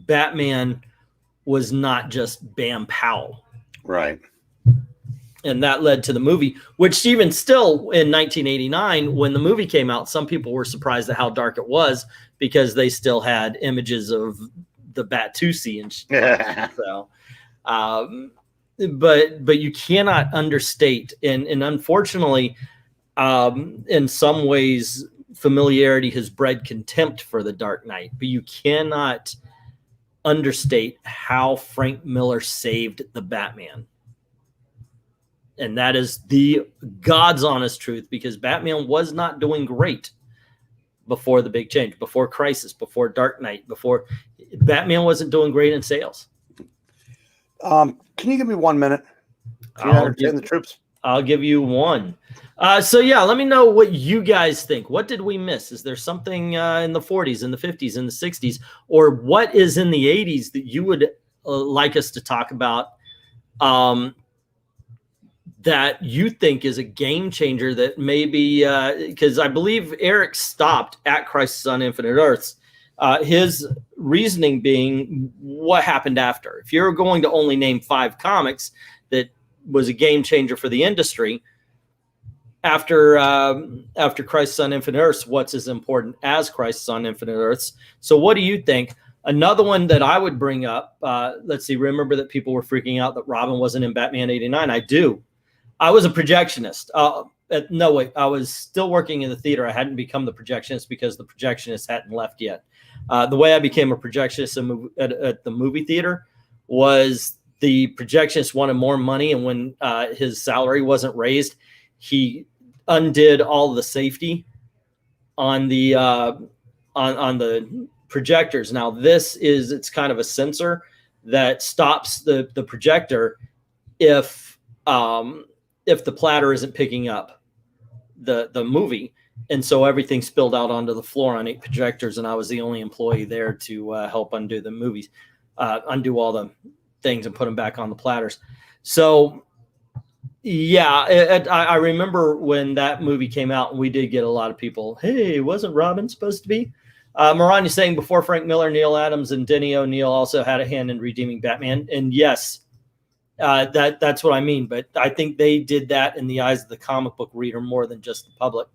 Batman was not just Bam Powell. Right. And that led to the movie, which even still in 1989, when the movie came out, some people were surprised at how dark it was, because they still had images of the Bat-Tusi and shit. So, but you cannot understate, and unfortunately, in some ways, familiarity has bred contempt for the Dark Knight, but you cannot understate how Frank Miller saved the Batman. And that is the God's honest truth, because Batman was not doing great before the big change, before Crisis, before Dark Knight, before Batman wasn't doing great in sales. Can you give me 1 minute? Can you entertain the troops? I'll give you one. So yeah, let me know what you guys think. What did we miss? Is there something in the 40s, in the 50s, in the 60s, or what is in the 80s that you would like us to talk about, that you think is a game changer, that maybe, because I believe Eric stopped at Crisis on Infinite Earths. His reasoning being what happened after. If you're going to only name 5 comics that was a game changer for the industry, after Crisis on Infinite Earths, what's as important as Crisis on Infinite Earths? So what do you think? Another one that I would bring up, let's see, remember that people were freaking out that Robin wasn't in Batman 89. I do. I was a projectionist. No, wait, I was still working in the theater. I hadn't become the projectionist because the projectionist hadn't left yet. The way I became a projectionist at the movie theater was the projectionist wanted more money, and when his salary wasn't raised, he undid all the safety on the on the projectors. Now it's kind of a sensor that stops the projector if the platter isn't picking up the movie. And so everything spilled out onto the floor on 8 projectors, and I was the only employee there to help undo the movies, undo all the things and put them back on the platters. So yeah, I remember when that movie came out, and we did get a lot of people, hey, wasn't Robin supposed to be? Maranya saying before Frank Miller, Neil Adams, and Denny O'Neil also had a hand in redeeming Batman. And yes, that's what I mean. But I think they did that in the eyes of the comic book reader more than just the public.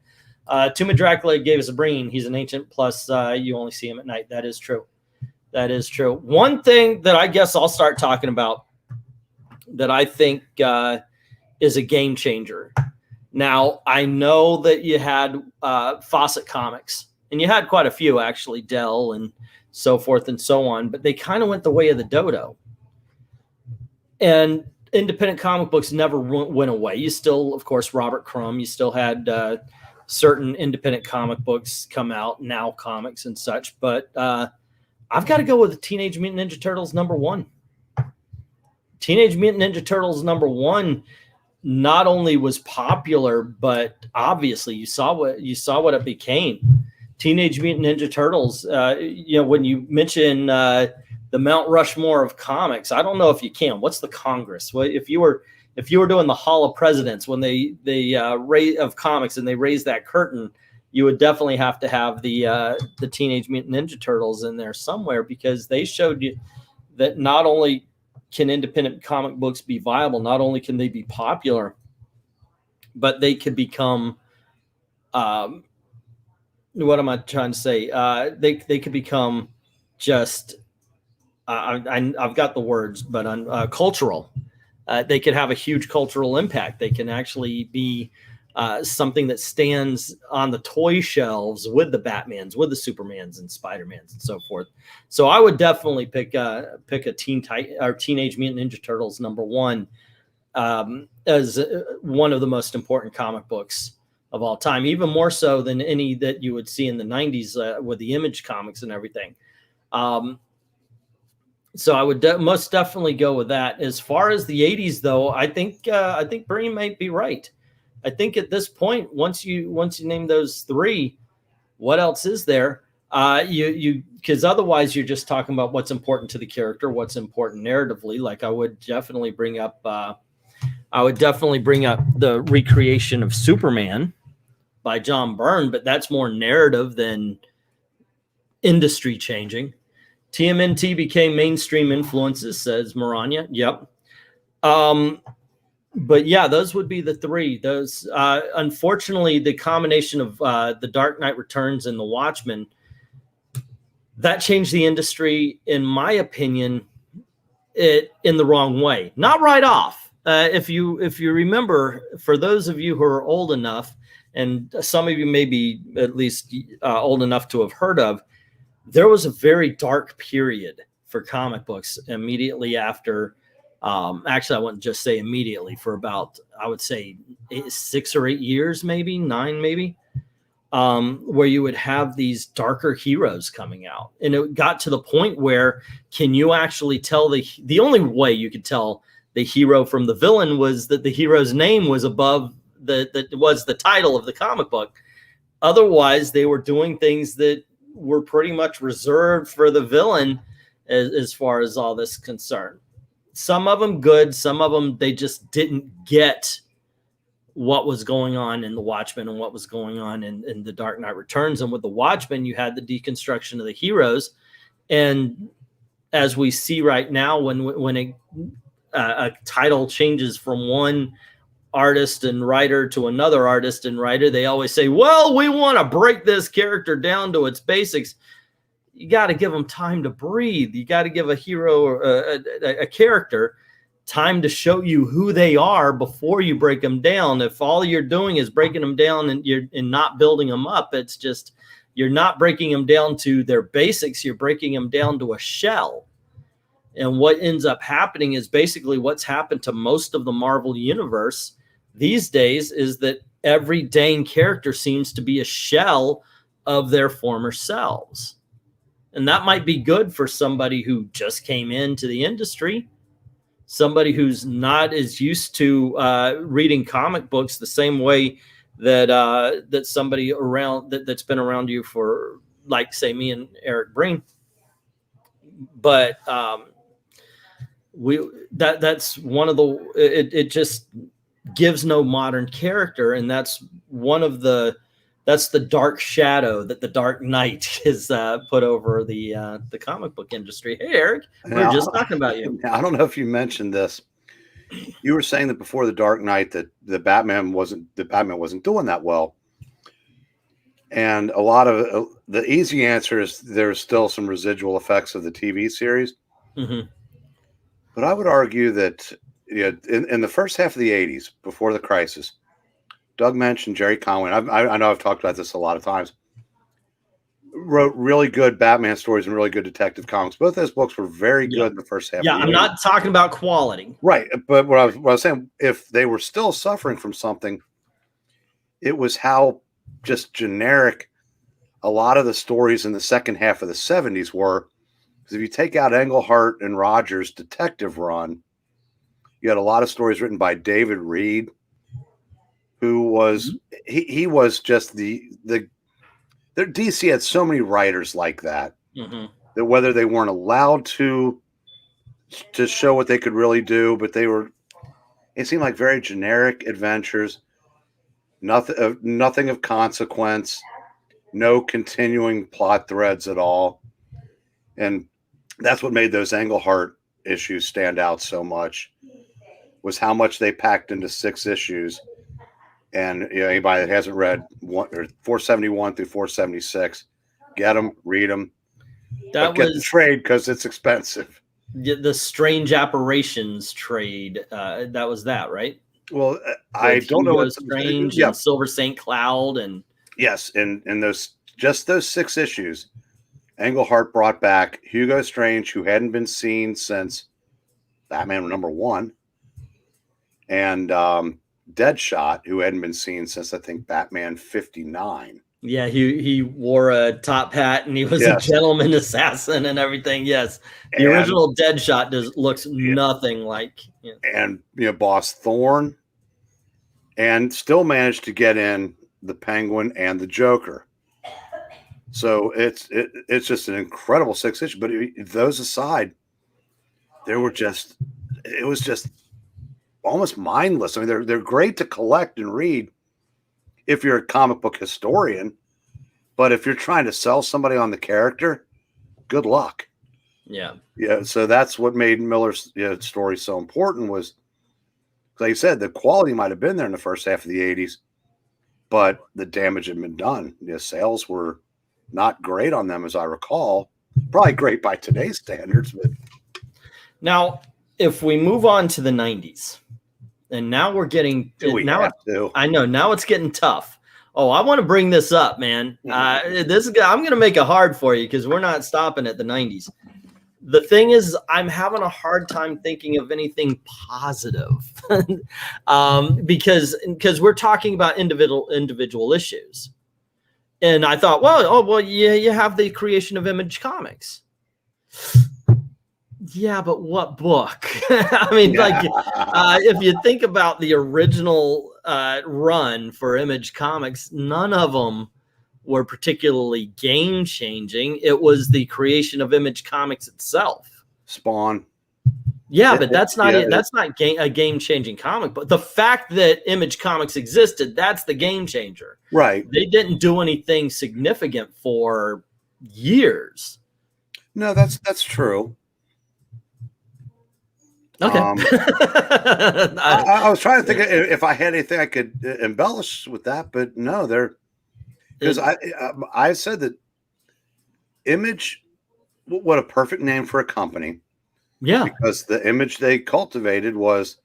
Tomb of Dracula gave us a brain. He's an ancient, plus you only see him at night. That is true. That is true. One thing that I guess I'll start talking about that I think is a game changer. Now, I know that you had Fawcett Comics, and you had quite a few, actually, Dell and so forth and so on, but they kind of went the way of the dodo. And independent comic books never went away. You still, of course, Robert Crumb, you still had certain independent comic books come out, Now Comics and such, but I've got to go with the Teenage Mutant Ninja Turtles #1. Teenage Mutant Ninja Turtles #1 not only was popular, but obviously you saw what it became. Teenage Mutant Ninja Turtles. When you mention the Mount Rushmore of comics, I don't know if you can. What's the Congress? Well, if you were doing the Hall of Presidents when they of comics and they raised that curtain, you would definitely have to have the Teenage Mutant Ninja Turtles in there somewhere, because they showed you that not only can independent comic books be viable, not only can they be popular, but they could become what am I trying to say? They could become just I've got the words, but cultural. They could have a huge cultural impact. They can actually be something that stands on the toy shelves with the Batmans, with the Supermans and Spider-Mans and so forth. So I would definitely pick a Teenage Mutant Ninja Turtles #1 as one of the most important comic books of all time, even more so than any that you would see in the 90s with the Image comics and everything. So I would most definitely go with that. As far as the 80s, though, I think Breen might be right. I think at this point, once you name those three, what else is there? Because otherwise you're just talking about what's important to the character, what's important narratively. Like I would definitely bring up the recreation of Superman by John Byrne, but that's more narrative than industry changing. TMNT became mainstream influences, says Maranya. Yep. But yeah, those would be the three. Those, unfortunately, the combination of The Dark Knight Returns and The Watchmen, that changed the industry, in my opinion, in the wrong way. Not right off. If you remember, for those of you who are old enough, and some of you may be at least old enough to have heard of, there was a very dark period for comic books immediately after. Actually, I wouldn't just say immediately, for about, I would say 6 or 8 years, maybe 9, maybe, where you would have these darker heroes coming out. And it got to the point where, can you actually tell the only way you could tell the hero from the villain was that the hero's name was above the title of the comic book. Otherwise, they were doing things that were pretty much reserved for the villain as far as all this is concerned. Some of them good, some of them they just didn't get what was going on in The Watchmen and what was going on in The Dark Knight Returns. And with The Watchmen, you had the deconstruction of the heroes. And as we see right now, when a title changes from one artist and writer to another artist and writer, they always say, well, we want to break this character down to its basics. You got to give them time to breathe. You got to give a hero or a character time to show you who they are before you break them down. If all you're doing is breaking them down and you're not building them up, it's just, you're not breaking them down to their basics. You're breaking them down to a shell. And what ends up happening is basically what's happened to most of the Marvel universe these days, is that every dang character seems to be a shell of their former selves. And that might be good for somebody who just came into the industry, somebody who's not as used to reading comic books the same way that somebody around that's been around you for, like, say, me and Eric Breen. But that's one of the it just gives no modern character, and that's the dark shadow that the Dark Knight has put over the comic book industry. Hey, Eric, we were just talking about you. I don't know if you mentioned this. You were saying that before the Dark Knight that the Batman wasn't doing that well, and a lot of the easy answer is there's still some residual effects of the TV series. Mm-hmm. But I would argue that in the first half of the '80s, before the crisis, Doug mentioned Jerry Conway. I know I've talked about this a lot of times. Wrote really good Batman stories and really good detective comics. Both those books were very good in the first half. Yeah, I'm not talking about quality. Right. But what I was saying, if they were still suffering from something, it was how just generic a lot of the stories in the second half of the '70s were. Because if you take out Englehart and Rogers' detective run, you had a lot of stories written by David Reed, who was he was just DC had so many writers like that that whether they weren't allowed to show what they could really do, but it seemed like very generic adventures, nothing of consequence, no continuing plot threads at all, and that's what made those Englehart issues stand out so much, was how much they packed into 6 issues. And anybody that hasn't read 471 through 476, get them, read them. Get the trade because it's expensive. The Strange Apparitions trade. That was that, right? Well, I don't know what Strange and Silver St. Cloud and yes, and those 6 issues, Englehart brought back Hugo Strange, who hadn't been seen since Batman #1, and Deadshot, who hadn't been seen since I think Batman 59. Yeah, he wore a top hat and he was a gentleman assassin and everything. Yes, the original Deadshot looks nothing like. And Boss Thorne, and still managed to get in the Penguin and the Joker. So it's just an incredible 6 issue. But those aside, it was just almost mindless. I mean, they're great to collect and read if you're a comic book historian, but if you're trying to sell somebody on the character, good luck. Yeah. So that's what made Miller's story so important, was, like I said, the quality might have been there in the first half of the '80s, but the damage had been done. Sales were not great on them, as I recall. Probably great by today's standards, but now if we move on to the '90s. And now we're getting I know now it's getting tough. Oh, I want to bring this up, man. I'm going to make it hard for you because we're not stopping at the '90s. The thing is, I'm having a hard time thinking of anything positive because we're talking about individual issues. And I thought, well, you have the creation of Image Comics. Yeah, but what book? I mean, if you think about the original run for Image Comics, none of them were particularly game-changing. It was the creation of Image Comics itself. Spawn. Yeah, but that's not a game-changing comic. But the fact that Image Comics existed, that's the game changer. Right. They didn't do anything significant for years. No, that's true. Okay. I was trying to think if I had anything I could embellish with that, but no, because I said that Image, what a perfect name for a company. Yeah, because the image they cultivated was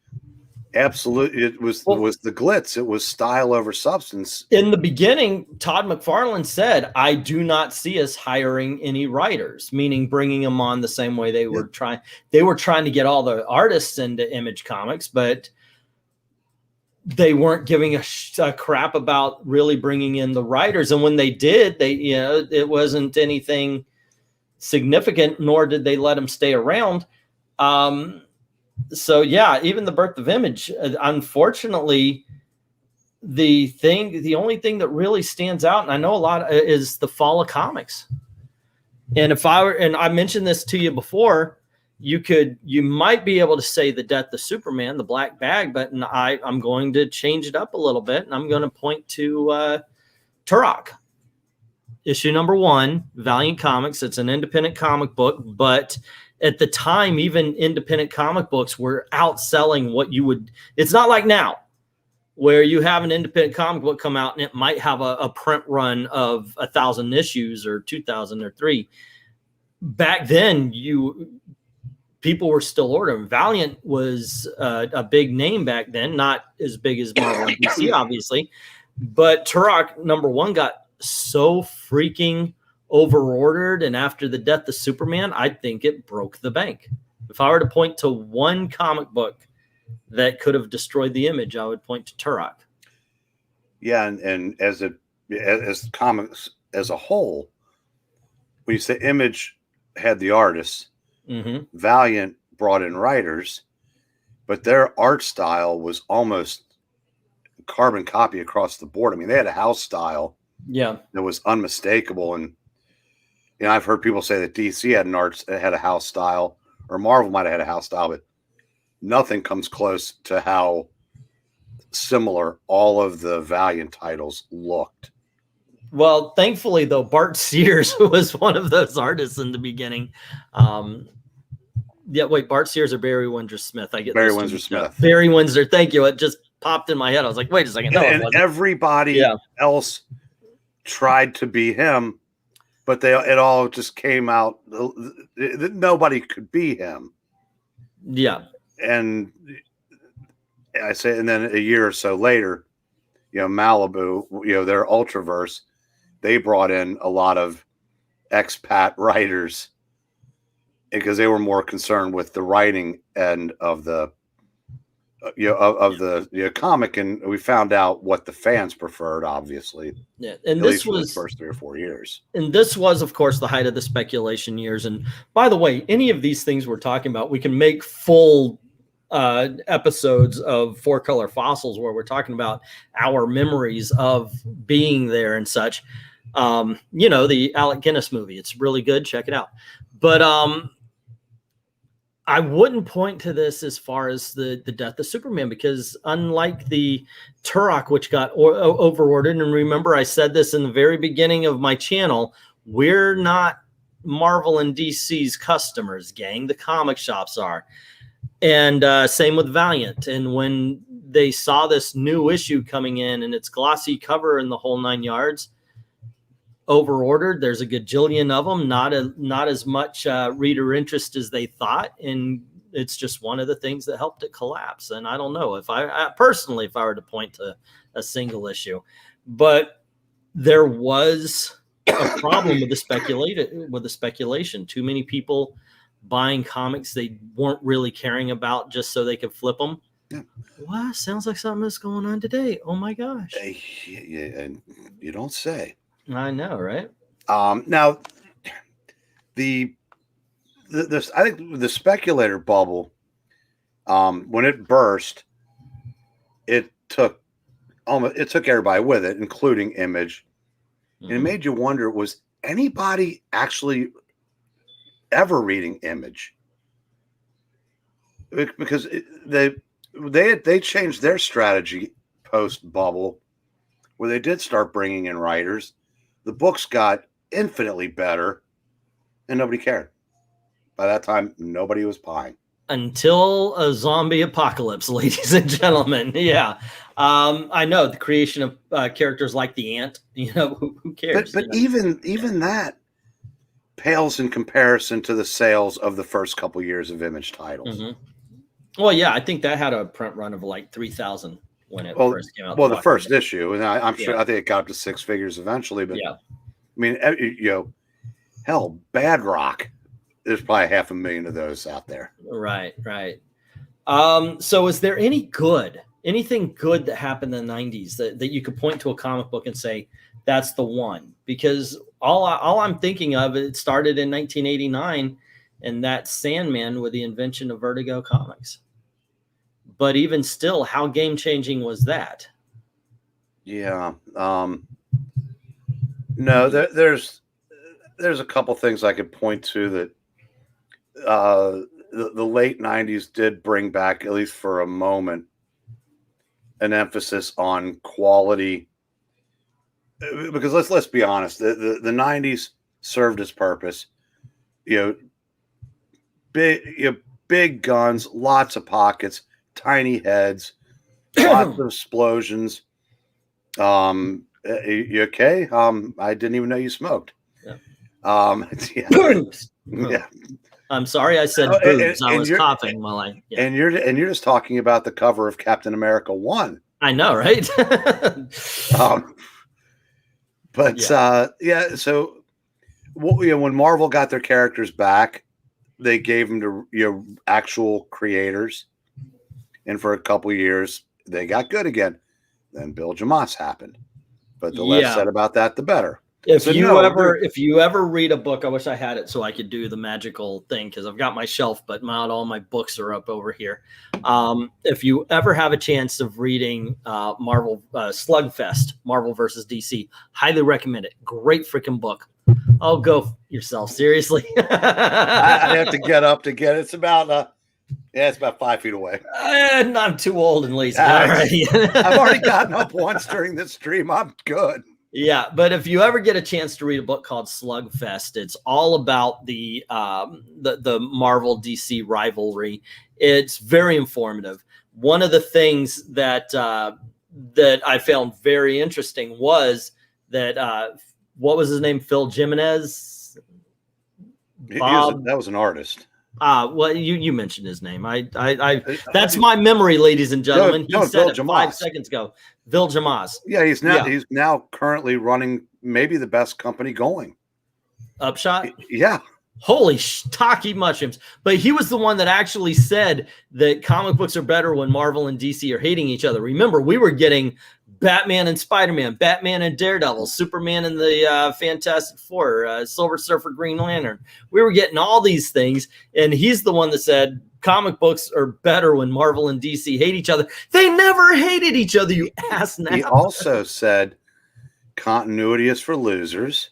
absolute. It was the glitz. It was style over substance. In the beginning, Todd McFarlane said, "I do not see us hiring any writers," meaning bringing them on the same way they were trying. They were trying to get all the artists into Image Comics, but they weren't giving a crap about really bringing in the writers. And when they did, it wasn't anything significant, nor did they let them stay around. So yeah, even the birth of Image, unfortunately, the only thing that really stands out, and I know a lot, is the fall of comics. And I mentioned this to you before, you might be able to say the Death of Superman, the Black Bag, but I'm going to change it up a little bit, and I'm going to point to Turok. Issue number 1, Valiant Comics. It's an independent comic book, but at the time, even independent comic books were outselling what you would. It's not like now, where you have an independent comic book come out and it might have a print run of 1,000 issues or 2,000 or 3. Back then, people were still ordering. Valiant was a big name back then, not as big as Marvel and DC, obviously, but Turok number 1 got so freaking overordered, and after the Death of Superman, I think it broke the bank. If I were to point to one comic book that could have destroyed the Image, I would point to Turok. Yeah, and as comics as a whole, when you say Image had the artists, Valiant brought in writers, but their art style was almost carbon copy across the board. I mean, they had a house style that was unmistakable, and I've heard people say that DC had a house style, or Marvel might have had a house style, but nothing comes close to how similar all of the Valiant titles looked. Well, thankfully, though, Bart Sears was one of those artists in the beginning. Bart Sears or Barry Windsor Smith? I get Barry Windsor Smith. Barry Windsor. Thank you. It just popped in my head. I was like, wait a second. No, and everybody else tried to be him, but it all just came out. Nobody could be him. Yeah. And and then a year or so later, Malibu, their Ultraverse, they brought in a lot of expat writers because they were more concerned with the writing end of the comic, and we found out what the fans preferred, obviously. Yeah, and this was the first 3 or 4 years. And this was, of course, the height of the speculation years. And by the way, any of these things we're talking about, we can make full episodes of 4-Color Fossils where we're talking about our memories of being there and such. The Alec Guinness movie, it's really good. Check it out. But I wouldn't point to this as far as the Death of Superman, because unlike the Turok, which got overordered, and remember I said this in the very beginning of my channel, we're not Marvel and DC's customers, gang. The comic shops are. And same with Valiant. And when they saw this new issue coming in and its glossy cover and the whole 9 yards, overordered. There's a gajillion of them, not as much reader interest as they thought, and it's just one of the things that helped it collapse. And I don't know if I personally, if I were to point to a single issue, but there was a problem with the speculation. Too many people buying comics they weren't really caring about just so they could flip them. Yeah. Wow, sounds like something that's going on today. Oh my gosh! And you don't say. I know, right? Now, I think the speculator bubble, when it burst, it took everybody with it, including Image, and it made you wonder: was anybody actually ever reading Image? Because they changed their strategy post bubble, where they did start bringing in writers. The books got infinitely better, and nobody cared. By that time, nobody was buying. Until a zombie apocalypse, ladies and gentlemen. Yeah. I know the creation of characters like the Ant, who cares? But even that pales in comparison to the sales of the first couple years of Image titles. Well, yeah, I think that had a print run of like 3,000 when it first came out. Well, the first issue, and I'm sure, I think it got up to 6 figures eventually. But I mean, hell, Bad Rock, there's probably 500,000 of those out there. Right. So, is there anything good that happened in the 90s that you could point to a comic book and say that's the one? Because all I'm thinking of, it started in 1989, and that's Sandman with the invention of Vertigo Comics. But even still, how game-changing was that? Yeah. No, there's a couple things I could point to that the late 90s did bring back, at least for a moment, an emphasis on quality. Because let's be honest, the 90s served its purpose. Big guns, lots of pockets, tiny heads, lots of explosions. You okay? I didn't even know you smoked. Yeah. Yeah. I'm sorry, I said boobs. I was coughing while I. Yeah. And you're just talking about the cover of Captain America 1. I know, right? So when Marvel got their characters back, they gave them to actual creators, and for a couple years they got good again. Then Bill Jamas happened, but the less said about that, the better. If you ever read a book, I wish I had it so I could do the magical thing, because I've got my shelf, but not all my books are up over here. If you ever have a chance of reading Marvel Slugfest, Marvel versus DC, highly recommend it. Great freaking book. Oh, go yourself. Seriously. I have to get up to get it. It's about it's about 5 feet away. I'm too old and lazy already. I've already gotten up once during this stream. I'm good. Yeah, but if you ever get a chance to read a book called Slugfest, it's all about the Marvel DC rivalry. It's very informative. One of the things that I found very interesting was that what was his name? Phil Jimenez. That was an artist. Well, you mentioned his name. That's my memory, ladies and gentlemen. He said it 5 seconds ago. Bill Jamas. Yeah, he's now currently running maybe the best company going. Upshot? Yeah. Holy shiitake mushrooms. But he was the one that actually said that comic books are better when Marvel and DC are hating each other. Remember, we were getting Batman and Spider-Man, Batman and Daredevil, Superman and the Fantastic Four, Silver Surfer, Green Lantern. We were getting all these things, and he's the one that said comic books are better when Marvel and DC hate each other. They never hated each other, you ass now. He also said continuity is for losers.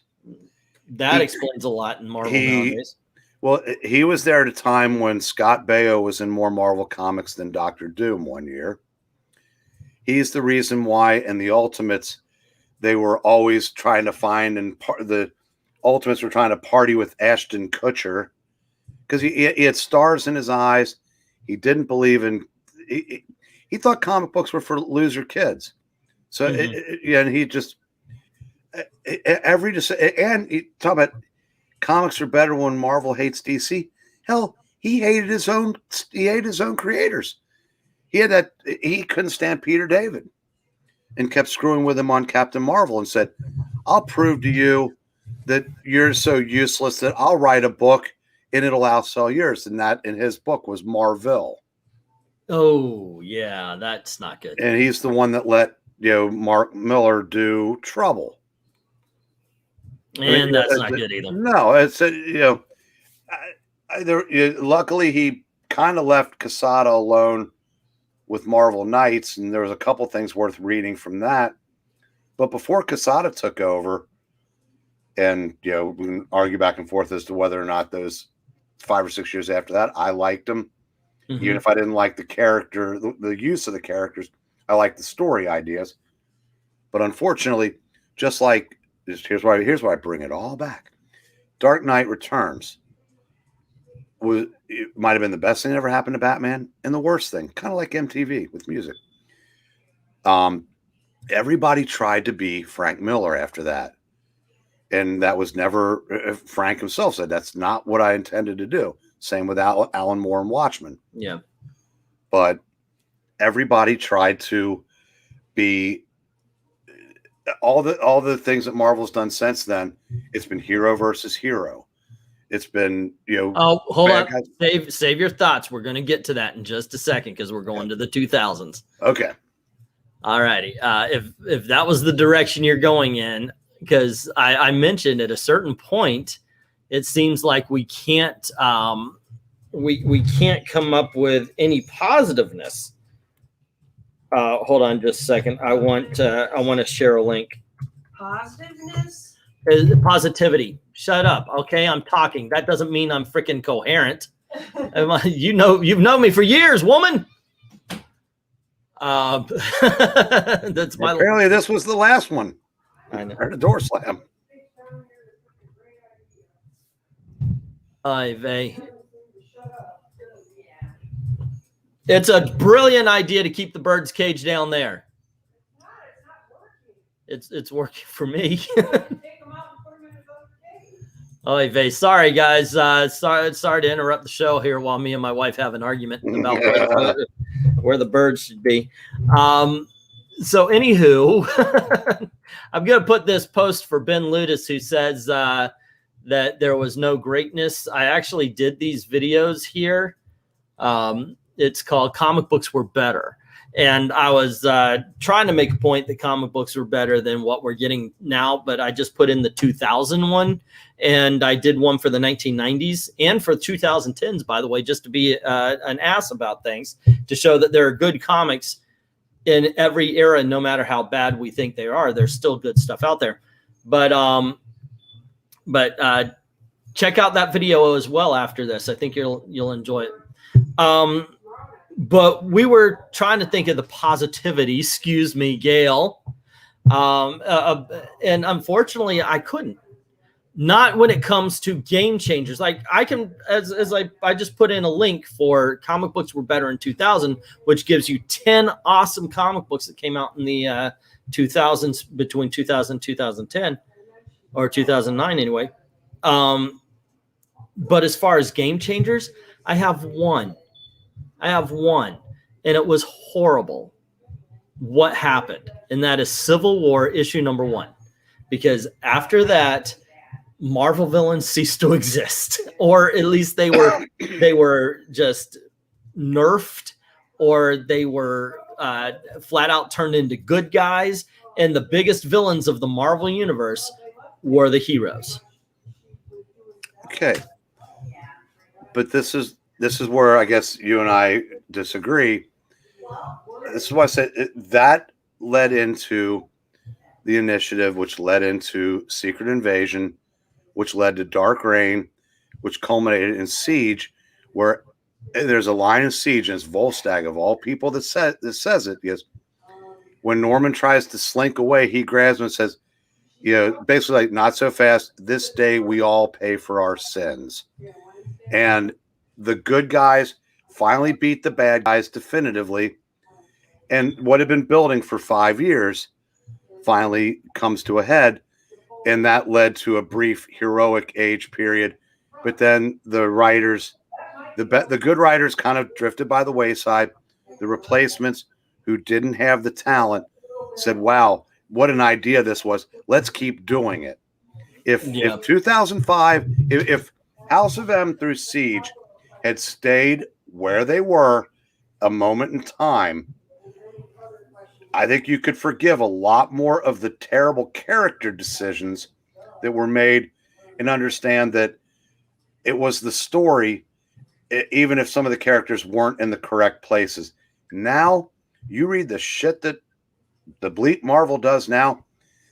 That explains a lot in Marvel nowadays. Well, he was there at a time when Scott Baio was in more Marvel comics than Dr. Doom one year. He's the reason why in the Ultimates they were always trying to find, and the Ultimates were trying to party with Ashton Kutcher because he had stars in his eyes. He didn't believe in. He thought comic books were for loser kids. So and he just and he talk about comics are better when Marvel hates DC. Hell, he hated his own. He hated his own creators. He couldn't stand Peter David and kept screwing with him on Captain Marvel and said, I'll prove to you that you're so useless that I'll write a book and it'll outsell yours. And that in his book was Marvel. Oh, yeah, that's not good. And he's the one that let Mark Miller do Trouble. And that's not good either. No, it's luckily he kind of left Quesada alone with Marvel Knights, and there was a couple things worth reading from that. But before Quesada took over, and we can argue back and forth as to whether or not those 5 or 6 years after that, I liked them. Even if I didn't like the character, the use of the characters, I liked the story ideas. But unfortunately, just like here's why I bring it all back. Dark Knight Returns might have been the best thing that ever happened to Batman and the worst thing, kind of like MTV with music. Everybody tried to be Frank Miller after that. And that was never, Frank himself said, that's not what I intended to do. Same with Alan Moore and Watchmen. Yeah. But everybody tried to be all the things that Marvel's done since then. It's been hero versus hero. It's been, Oh, hold on. Save your thoughts. We're going to get to that in just a second because we're going to the 2000s. Okay. All righty. If that was the direction you're going in, because I mentioned at a certain point, it seems like we can't we can't come up with any positiveness. Hold on just a second. I want to share a link. Positiveness? Positivity. Shut up. Okay, I'm talking. That doesn't mean I'm freaking coherent. You've known me for years, woman. That's my. Apparently, this was the last one. I know. I heard a door slam. It's a brilliant idea to keep the bird's cage down there. It's working for me. Oh, Vay. Sorry, guys. Sorry to interrupt the show here while me and my wife have an argument about where the birds should be. So, anywho, I'm going to put this post for Ben Ludis, who says that there was no greatness. I actually did these videos here. It's called Comic Books Were Better. And I was trying to make a point that comic books were better than what we're getting now, but I just put in the 2000 one, and I did one for the 1990s and for 2010s, by the way, just to be an ass about things, to show that there are good comics in every era, no matter how bad we think they are. There's still good stuff out there. But check out that video as well after this. I think you'll enjoy it. But we were trying to think of the positivity, excuse me, Gail. And unfortunately, I couldn't. Not when it comes to game changers. Like I can, as I just put in a link for Comic Books Were Better in 2000, which gives you 10 awesome comic books that came out in the 2000s, between 2000 and 2010, or 2009 anyway. But as far as game changers, I have one, and it was horrible what happened, and that is Civil War issue number 1, because after that, Marvel villains ceased to exist, or at least they were just nerfed, or they were flat out turned into good guys, and the biggest villains of the Marvel universe were the heroes. Okay, but this is where I guess you and I disagree. This is why I said that led into the Initiative, which led into Secret Invasion, which led to Dark Reign, which culminated in Siege, where there's a line in Siege, and it's Volstagg of all people that says it. Because when Norman tries to slink away, he grabs him and says, basically like, not so fast. This day we all pay for our sins. And the good guys finally beat the bad guys definitively. And what had been building for 5 years finally comes to a head. And that led to a brief heroic age period. But then the writers, the good writers kind of drifted by the wayside. The replacements who didn't have the talent said, wow, what an idea this was. Let's keep doing it. If 2005, if House of M through Siege had stayed where they were a moment in time, I think you could forgive a lot more of the terrible character decisions that were made and understand that it was the story, even if some of the characters weren't in the correct places. Now, you read the shit that the bleep Marvel does now,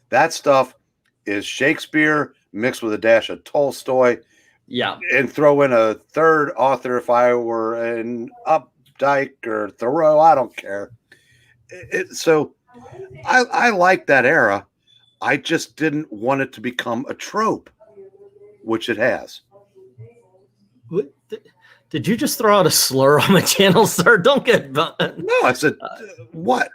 that stuff is Shakespeare mixed with a dash of Tolstoy. Yeah. And throw in a third author if I were an Updike or Thoreau. I don't care. So I like that era. I just didn't want it to become a trope, which it has. Did you just throw out a slur on my channel, sir? Don't get... No, I said, what?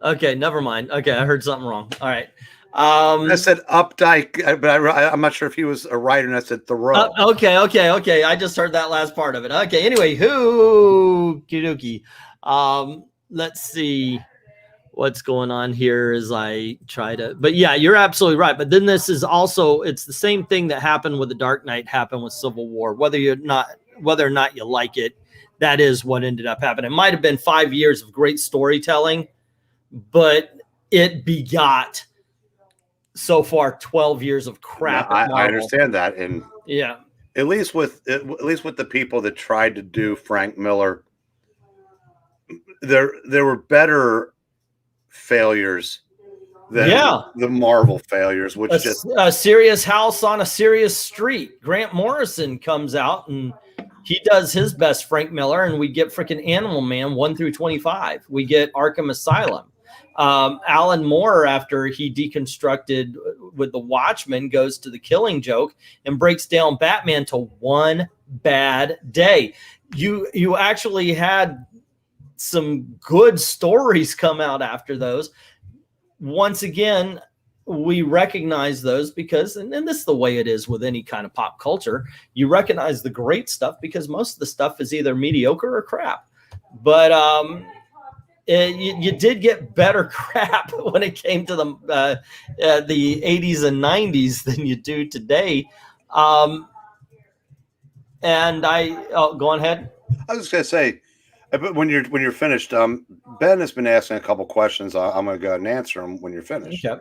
Okay, never mind. Okay, I heard something wrong. All right. I said Updike, but I'm not sure if he was a writer, and I said Thoreau. Okay. I just heard that last part of it. Okay, anyway, Kidoki. Let's see what's going on here as I try to... But yeah, you're absolutely right. But then this is also... It's the same thing that happened with The Dark Knight happened with Civil War. Whether or not you like it, that is what ended up happening. It might have been 5 years of great storytelling, but it begot... so far 12 years of crap. I understand that, and yeah, at least with the people that tried to do Frank Miller, there were better failures than the Marvel failures, which a serious house on a serious street. Grant Morrison comes out and He does his best, Frank Miller, and we get freaking Animal Man 1 through 25. We get Arkham Asylum. Alan Moore, after he deconstructed with the Watchmen, goes to the Killing Joke and breaks down Batman to One Bad Day. You actually had some good stories come out after those. Once again, we recognize those because, and this is the way it is with any kind of pop culture, you recognize the great stuff because most of the stuff is either mediocre or crap. But you did get better crap when it came to the 80s and 90s than you do today. And go on ahead. I was just gonna say, but when you're finished, Ben has been asking a couple questions. I'm gonna go ahead and answer them when you're finished. Okay.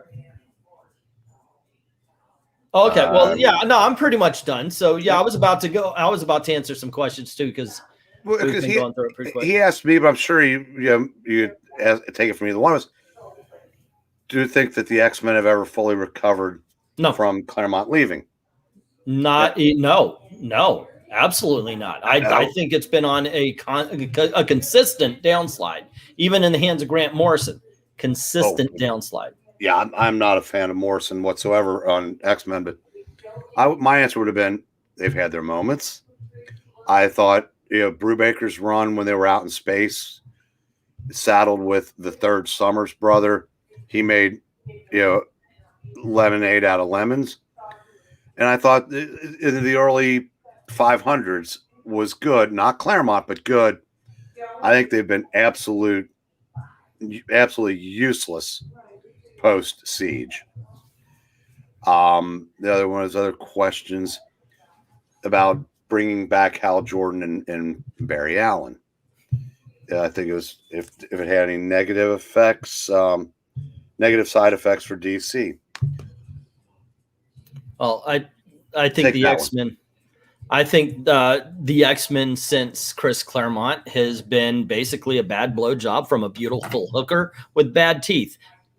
Okay. Well, yeah. No, I'm pretty much done. So yeah, I was about to answer some questions too because we've been going through it pretty quick. He asked me, but I'm sure you take it from either one of us. Do you think that the X-Men have ever fully recovered from Claremont leaving? No, absolutely not. I think it's been on a consistent downslide, even in the hands of Grant Morrison. Consistent downslide. Yeah, I'm not a fan of Morrison whatsoever on X-Men, but my answer would have been they've had their moments. I thought, Brubaker's run when they were out in space, saddled with the third Summers brother, he made, lemonade out of lemons. And I thought in the early 500s was good, not Claremont, but good. I think they've been absolutely useless post Siege. The other one is other questions about bringing back Hal Jordan and Barry Allen. I think it was if it had any negative effects, negative side effects for DC. Well, I think the X-Men. I think the X-Men since Chris Claremont has been basically a bad blowjob from a beautiful hooker with bad teeth.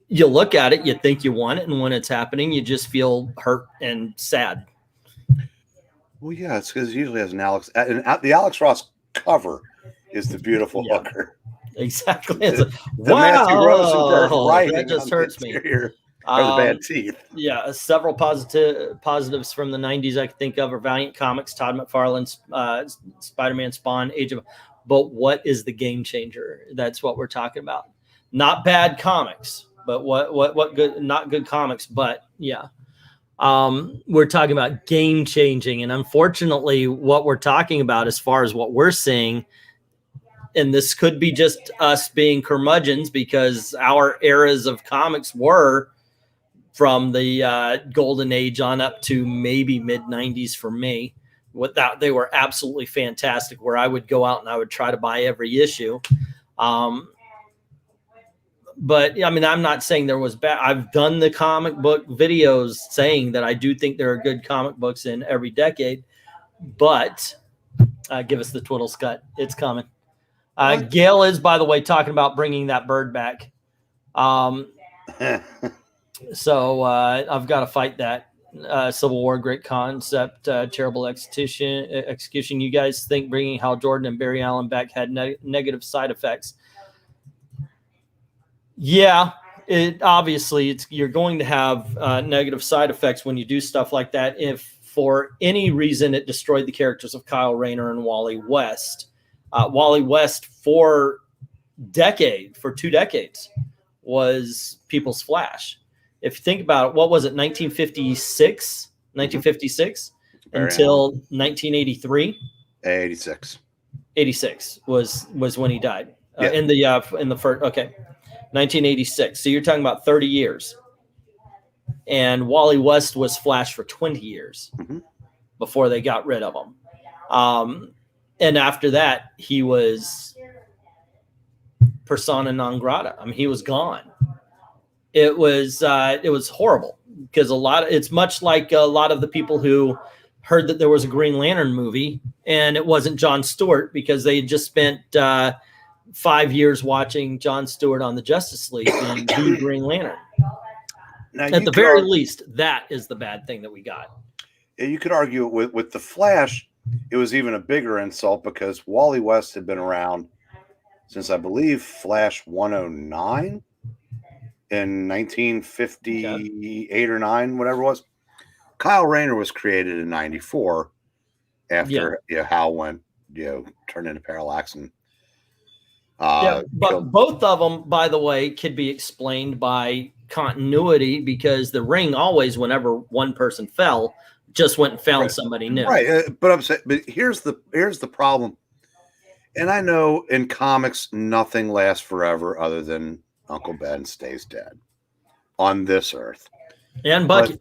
You look at it, you think you want it, and when it's happening, you just feel hurt and sad. Well, yeah, it's because it usually has the Alex Ross cover is the beautiful hooker. Exactly. Matthew Rosenberg writing that just hurts me. The bad teeth. Yeah, several positives from the 90s I can think of are Valiant Comics, Todd McFarlane's Spider-Man Spawn, but what is the game changer? That's what we're talking about. Not bad comics, but what good, not good comics, but yeah. We're talking about game changing, and unfortunately what we're talking about as far as what we're seeing, and this could be just us being curmudgeons because our eras of comics were from the golden age on up to maybe mid 90s for me. They were absolutely fantastic, where I would go out and I would try to buy every issue. But I mean, I'm not saying there was bad. I've done the comic book videos saying that I do think there are good comic books in every decade, but give us the twiddle scut. It's coming. Gail is, by the way, talking about bringing that bird back. So I've got to fight that. Civil War, great concept, terrible execution. You guys think bringing Hal Jordan and Barry Allen back had negative side effects? Yeah, you're going to have negative side effects when you do stuff like that. If for any reason it destroyed the characters of Kyle Rayner and Wally West. Wally West for 2 decades was People's Flash. If you think about it, what was it, 1956 until 1983? 86 was when he died. In the first, okay, 1986. So you're talking about 30 years. And Wally West was Flash for 20 years before they got rid of him. And after that, he was persona non grata. I mean, he was gone. It was horrible because it's much like a lot of the people who heard that there was a Green Lantern movie and it wasn't Jon Stewart because they had just spent 5 years watching Jon Stewart on the Justice League and do Green Lantern. Now, at the very least, that is the bad thing that we got. You could argue with the Flash. it was even a bigger insult because Wally West had been around since, I believe, Flash 109 in 1958 or 9, whatever it was. Kyle Rayner was created in 94 after Hal went, turned into Parallax and but both of them, by the way, could be explained by continuity because the Ring always, whenever one person fell, just went and found somebody new. Right, but I'm saying, but here's the problem. And I know in comics nothing lasts forever other than Uncle Ben stays dead on this earth. And Bucky.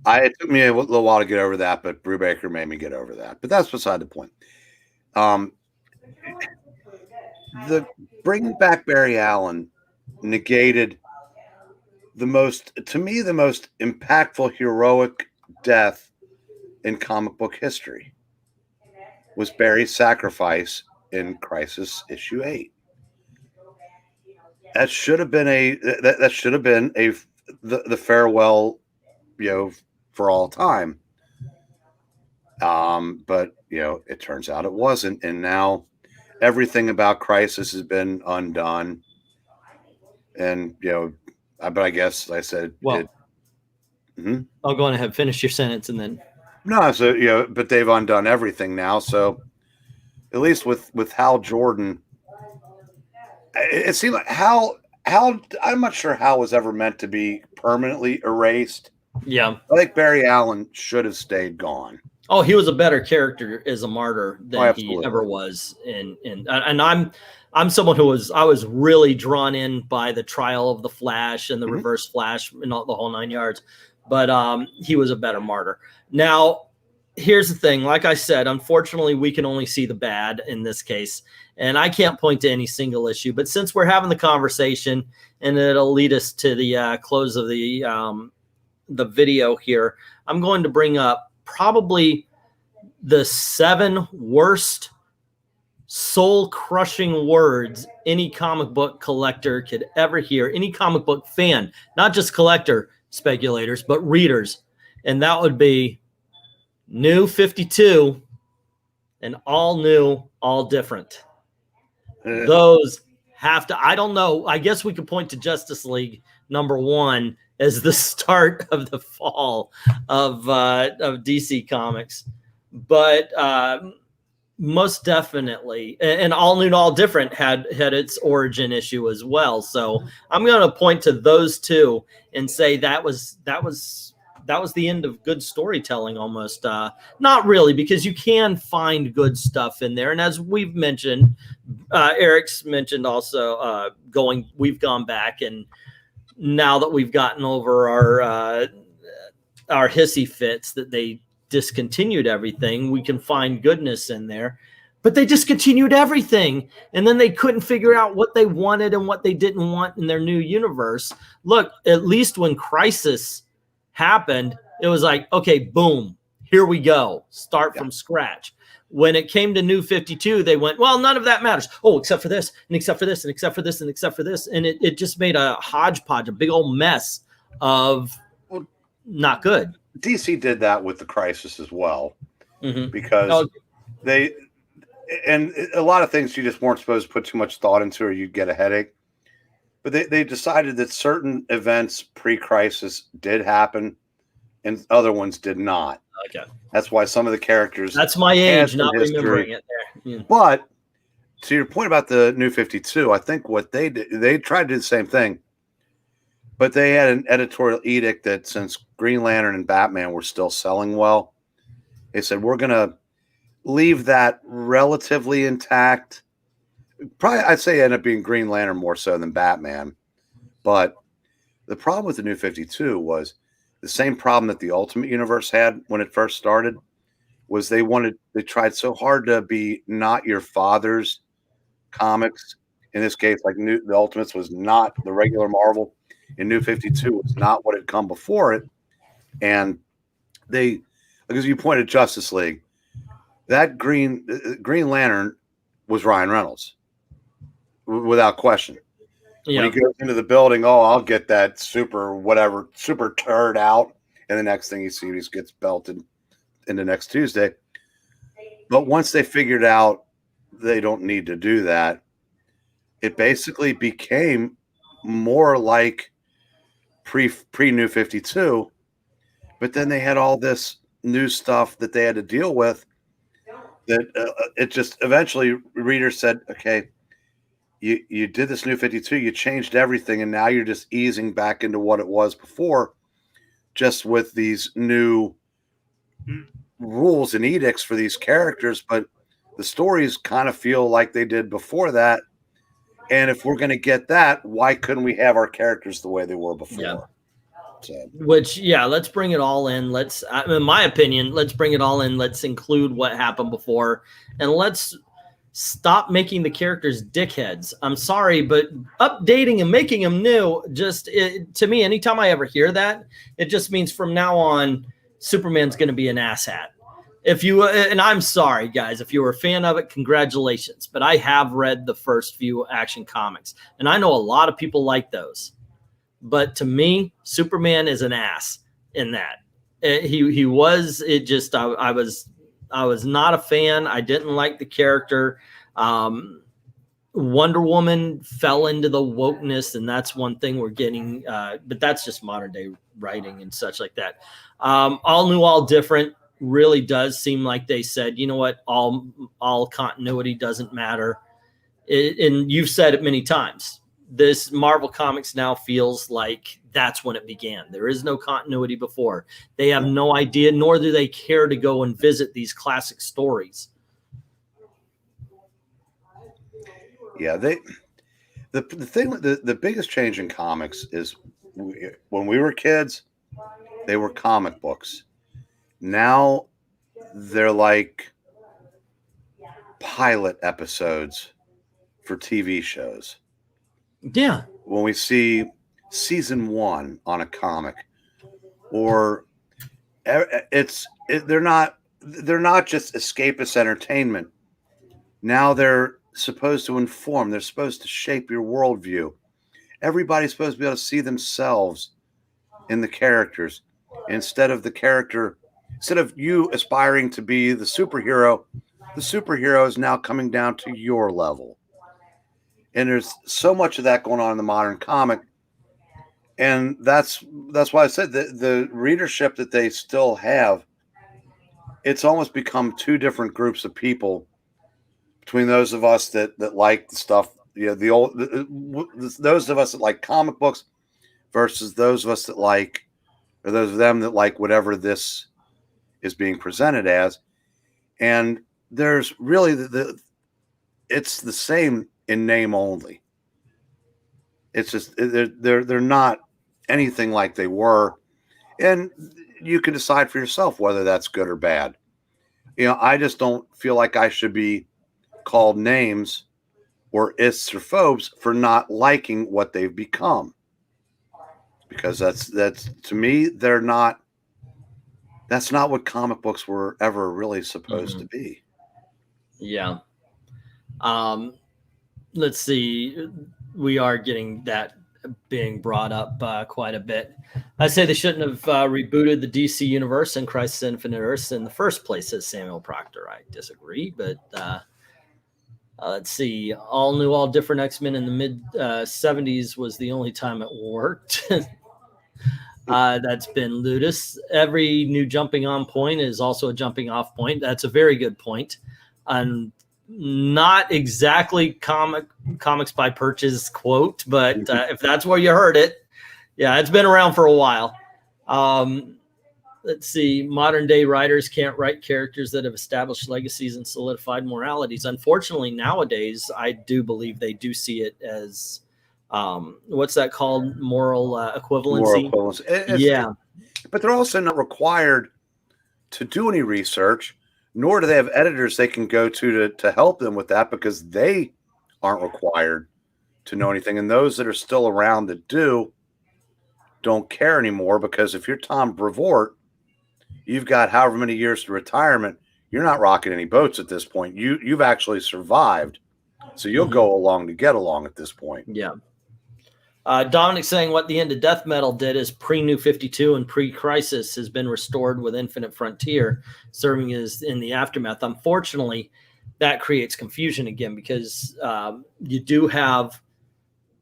It took me a little while to get over that, but Brubaker made me get over that. But that's beside the point. The bringing back Barry Allen negated the most impactful heroic death in comic book history was Barry's sacrifice in Crisis issue 8. That should have been the farewell, for all time. But it turns out it wasn't, and now everything about Crisis has been undone. And but I guess I said, well, I'll go on ahead, finish your sentence, and then no. So but they've undone everything now. So at least with Hal Jordan, it seemed like Hal. I'm not sure Hal was ever meant to be permanently erased. Yeah, I think Barry Allen should have stayed gone. Oh, he was a better character as a martyr than he ever was. And I'm someone who I was really drawn in by the trial of the Flash and the Reverse Flash and all, the whole 9 yards. But he was a better martyr. Now, here's the thing. Like I said, unfortunately, we can only see the bad in this case. And I can't point to any single issue. But since we're having the conversation, and it'll lead us to the close of the video here, I'm going to bring up probably the 7 worst soul-crushing words any comic book collector could ever hear, any comic book fan, not just collector speculators, but readers. And that would be New 52 and All New, All Different. Those have to, I don't know, I guess we could point to Justice League #1 as the start of the fall of DC Comics. But most definitely, and All New and All Different had its origin issue as well. So I'm going to point to those two and say that was the end of good storytelling almost. Not really, because you can find good stuff in there. And as we've mentioned, Eric's mentioned also we've gone back, and now that we've gotten over our hissy fits that they discontinued everything, we can find goodness in there. But they discontinued everything, and then they couldn't figure out what they wanted and what they didn't want in their new universe. Look, at least when Crisis happened, it was like, okay, boom, here we go, start from scratch. When it came to New 52, they went, well, none of that matters. Oh, except for this, and except for this, and except for this, and except for this. And it just made a hodgepodge, a big old mess of not good. DC did that with the Crisis as well, because and a lot of things you just weren't supposed to put too much thought into, or you'd get a headache. But they decided that certain events pre-Crisis did happen, and other ones did not. Okay, that's why some of the characters. That's my age, not remembering it there. Yeah. But to your point about the New 52, I think what they did, they tried to do the same thing. But they had an editorial edict that since Green Lantern and Batman were still selling well, they said, we're going to leave that relatively intact. Probably, I'd say it ended up being Green Lantern more so than Batman. But the problem with the New 52 was the same problem that the Ultimate Universe had when it first started, was they tried so hard to be not your father's comics. In this case, like the Ultimates was not the regular Marvel. In New 52, it's not what had come before it. And because you pointed Justice League, that Green Lantern was Ryan Reynolds, without question. Yeah. When he goes into the building, I'll get that super turd out. And the next thing you see, he gets belted into next Tuesday. But once they figured out they don't need to do that, it basically became more like pre New 52. But then they had all this new stuff that they had to deal with. That it just eventually readers said, okay, you did this New 52, you changed everything, and now you're just easing back into what it was before, just with these new rules and edicts for these characters. But the stories kind of feel like they did before that. And if we're going to get that, why couldn't we have our characters the way they were before? Yeah. So. Which, yeah, let's bring it all in. Let's, in my opinion, let's bring it all in. Let's include what happened before, and let's stop making the characters dickheads. I'm sorry, but updating and making them new, just to me, anytime I ever hear that, it just means from now on, Superman's going to be an asshat. If you, and I'm sorry, guys, if you were a fan of it, congratulations. But I have read the first few Action Comics, and I know a lot of people like those. But to me, Superman is an ass in that. He was, it just, I was not a fan. I didn't like the character. Wonder Woman fell into the wokeness, and that's one thing we're getting, but that's just modern day writing and such like that. All new, all different really does seem like they said, you know what, all continuity doesn't matter. And you've said it many times. This Marvel Comics now feels like that's when it began. There is no continuity before. They have no idea, nor do they care to go and visit these classic stories. Yeah, the thing, the biggest change in comics is when we were kids, they were comic books. Now they're like pilot episodes for TV shows. Yeah. When we see season 1 on a comic, or they're not just escapist entertainment. Now they're supposed to inform. They're supposed to shape your worldview. Everybody's supposed to be able to see themselves in the characters instead of you aspiring to be the superhero is now coming down to your level. And there's so much of that going on in the modern comic. And that's why I said the readership that they still have, it's almost become two different groups of people between those of us that like the stuff, those of us that like comic books versus those of us that like, or those of them that like whatever this is being presented as. And there's really it's the same in name only. It's just they're not anything like they were, and you can decide for yourself whether that's good or bad. I just don't feel like I should be called names or ists or phobes for not liking what they've become, because that's to me that's not what comic books were ever really supposed to be. Yeah. Let's see. We are getting that being brought up quite a bit. I say they shouldn't have rebooted the DC universe and Crisis on Infinite Earths in the first place, says Samuel Proctor. I disagree, but let's see. All new, all different X-Men in the mid 70s was the only time it worked. That's been Ludus. Every new jumping on point is also a jumping off point. That's a very good point. And not exactly comics by purchase quote, but if that's where you heard it, yeah, it's been around for a while. Let's see. Modern day writers can't write characters that have established legacies and solidified moralities. Unfortunately, nowadays, I do believe they do see it as what's that called? Moral equivalency. Moral equivalency. Yeah. But they're also not required to do any research, nor do they have editors they can go to help them with that, because they aren't required to know anything. And those that are still around that don't care anymore, because if you're Tom Brevoort, you've got however many years to retirement, you're not rocking any boats at this point. You've actually survived. So you'll go along to get along at this point. Yeah. Dominic saying what the end of death metal did is pre-New 52 and pre-Crisis has been restored with Infinite Frontier, serving as in the aftermath. Unfortunately, that creates confusion again because you do have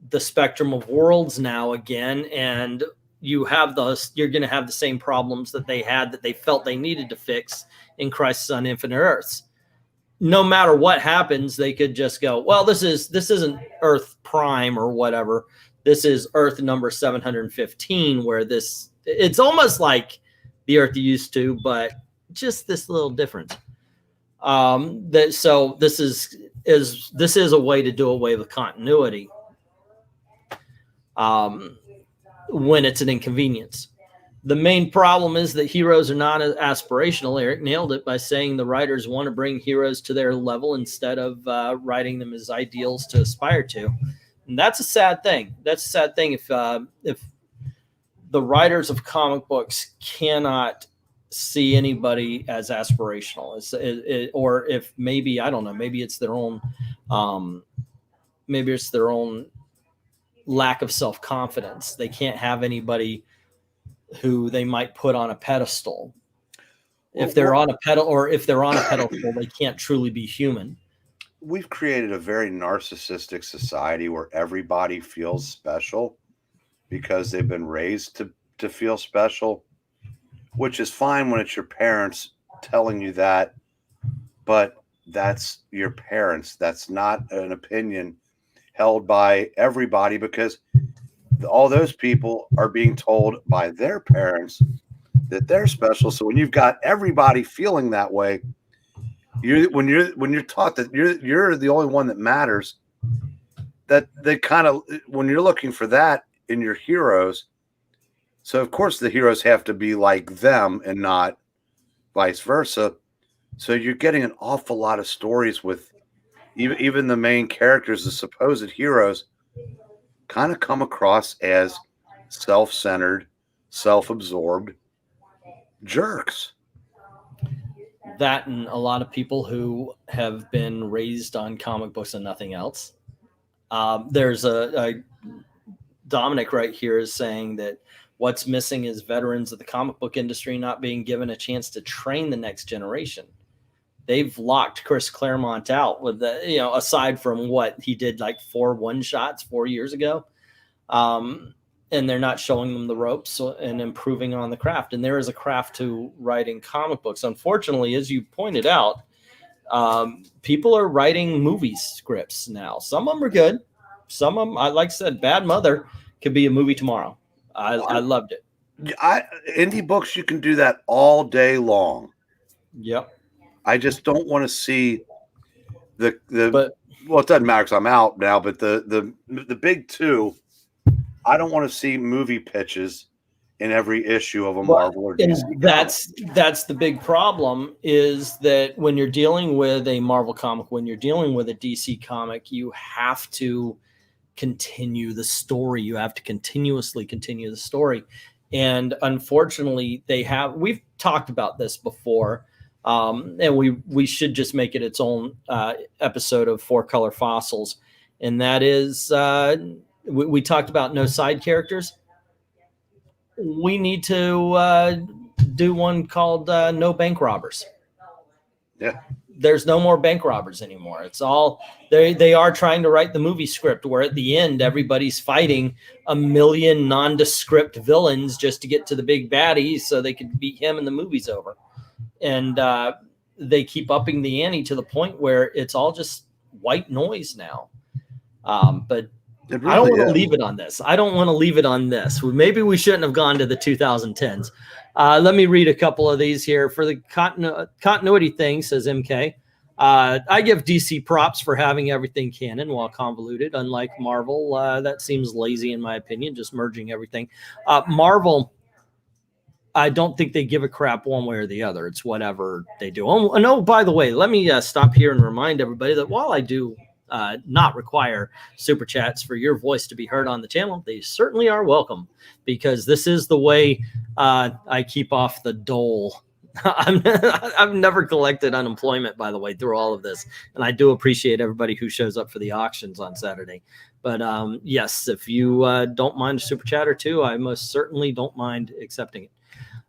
the spectrum of worlds now again, and you're going to have the same problems that they had that they felt they needed to fix in Crisis on Infinite Earths. No matter what happens, they could just go, well, this isn't Earth Prime or whatever. This is Earth number 715, where it's almost like the Earth you used to, but just this little difference. So this is a way to do away with continuity when it's an inconvenience. The main problem is that heroes are not as aspirational. Eric nailed it by saying the writers want to bring heroes to their level instead of writing them as ideals to aspire to. And that's a sad thing. That's a sad thing if the writers of comic books cannot see anybody as aspirational, or if maybe, I don't know, maybe it's their own lack of self-confidence. They can't have anybody who they might put on a pedestal. If they're on a pedestal, they can't truly be human. We've created a very narcissistic society where everybody feels special because they've been raised to feel special, which is fine when it's your parents telling you that, but that's your parents. That's not an opinion held by everybody, because all those people are being told by their parents that they're special. So when you've got everybody feeling that way, when you're taught that you're the only one that matters, that they kind of, when you're looking for that in your heroes, so of course the heroes have to be like them and not vice versa. So you're getting an awful lot of stories with even the main characters, the supposed heroes, kind of come across as self-centered, self-absorbed jerks. That and a lot of people who have been raised on comic books and nothing else. There's a Dominic right here is saying that what's missing is veterans of the comic book industry not being given a chance to train the next generation. They've locked Chris Claremont out with aside from what he did, like 4 one-shots 4 years ago. And they're not showing them the ropes and improving on the craft. And there is a craft to writing comic books. Unfortunately, as you pointed out, people are writing movie scripts now. Some of them are good. Some of them, like I said, Bad Mother could be a movie tomorrow. I loved it. Indie books, you can do that all day long. Yep. I just don't want to see well, it doesn't matter because I'm out now, but the big two, I don't want to see movie pitches in every issue of a Marvel or DC. That's the big problem, is that when you're dealing with a Marvel comic, when you're dealing with a DC comic, you have to continue the story. You have to continuously continue the story. And unfortunately, we've talked about this before, and we should just make it its own episode of 4-Color Fossils. And that is, we talked about no side characters. We need to do one called No Bank Robbers. Yeah. There's no more bank robbers anymore. It's all, they are trying to write the movie script where at the end everybody's fighting a million nondescript villains just to get to the big baddie so they could beat him and the movie's over. And they keep upping the ante to the point where it's all just white noise now. But really, I don't want to leave it on this. I don't want to leave it on this. Maybe we shouldn't have gone to the 2010s. Let me read a couple of these here. For the continuity thing, says MK, I give DC props for having everything canon while convoluted. Unlike Marvel, that seems lazy in my opinion, just merging everything. Marvel, I don't think they give a crap one way or the other. It's whatever they do. Oh, no, by the way, let me stop here and remind everybody that while I do not require super chats for your voice to be heard on the channel, they certainly are welcome, because this is the way I keep off the dole I've never collected unemployment, by the way, through all of this, and I do appreciate everybody who shows up for the auctions on Saturday. But yes, if you don't mind a super chat or two, I most certainly don't mind accepting it.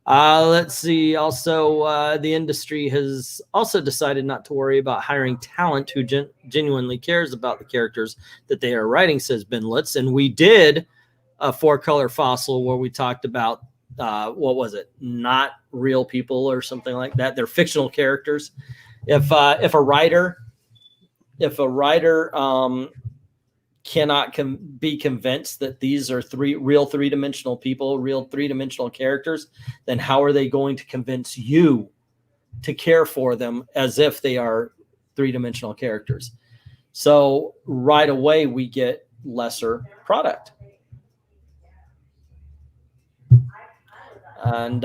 Let's see. Also, the industry has also decided not to worry about hiring talent who genuinely cares about the characters that they are writing, says Ben Lutz. And we did a 4-color fossil where we talked about what was it? Not real people or something like that. They're fictional characters. If a writer cannot be convinced that these are real three-dimensional people, real three-dimensional characters, then how are they going to convince you to care for them as if they are three-dimensional characters? So right away we get lesser product. And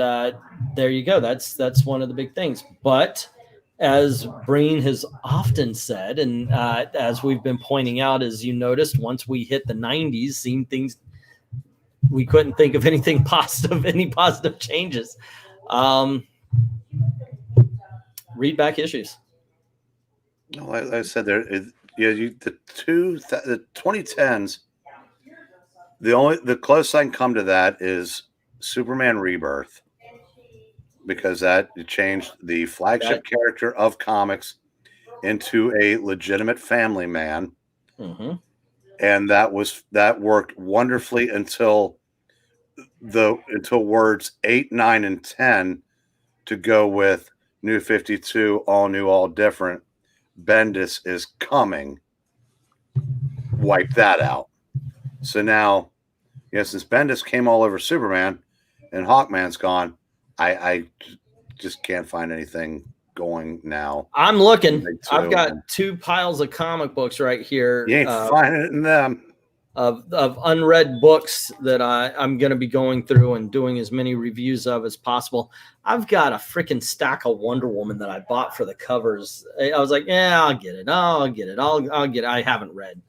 there you go. That's one of the big things. But as Breen has often said, and as we've been pointing out, as you noticed, once we hit the 90s, seeing things, we couldn't think of anything positive, any positive changes. Read back issues. No, like I said, the 2010s. The closest I can come to that is Superman Rebirth, because that changed the flagship character of comics into a legitimate family man. Mm-hmm. And that worked wonderfully until words 8, 9, and 10 to go with New 52, all new, all different. Bendis is coming. Wipe that out. So now, since Bendis came all over Superman and Hawkman's gone, I just can't find anything going now. I'm looking. I've got 2 piles of comic books right here. You ain't finding it in them. Of unread books that I'm going to be going through and doing as many reviews of as possible. I've got a freaking stack of Wonder Woman that I bought for the covers. I was like, yeah, I'll get it. I'll get it. I haven't read.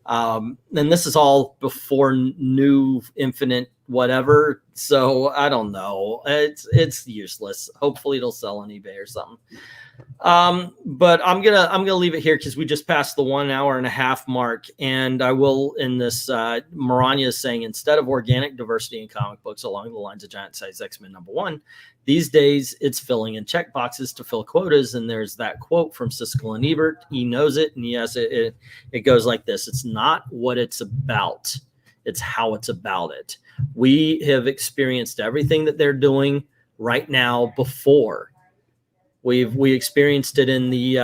And this is all before New Infinite whatever, so I don't know. It's useless. Hopefully it'll sell on eBay or something. But I'm gonna leave it here because we just passed the 1 hour and a half mark, and I will in this. Maranya is saying, instead of organic diversity in comic books along the lines of Giant Size X-Men #1, these days it's filling in check boxes to fill quotas. And there's that quote from Siskel and Ebert. He knows it, and yes, it goes like this: it's not what it's about, it's how it's about it. We have experienced everything that they're doing right now before. We experienced it in the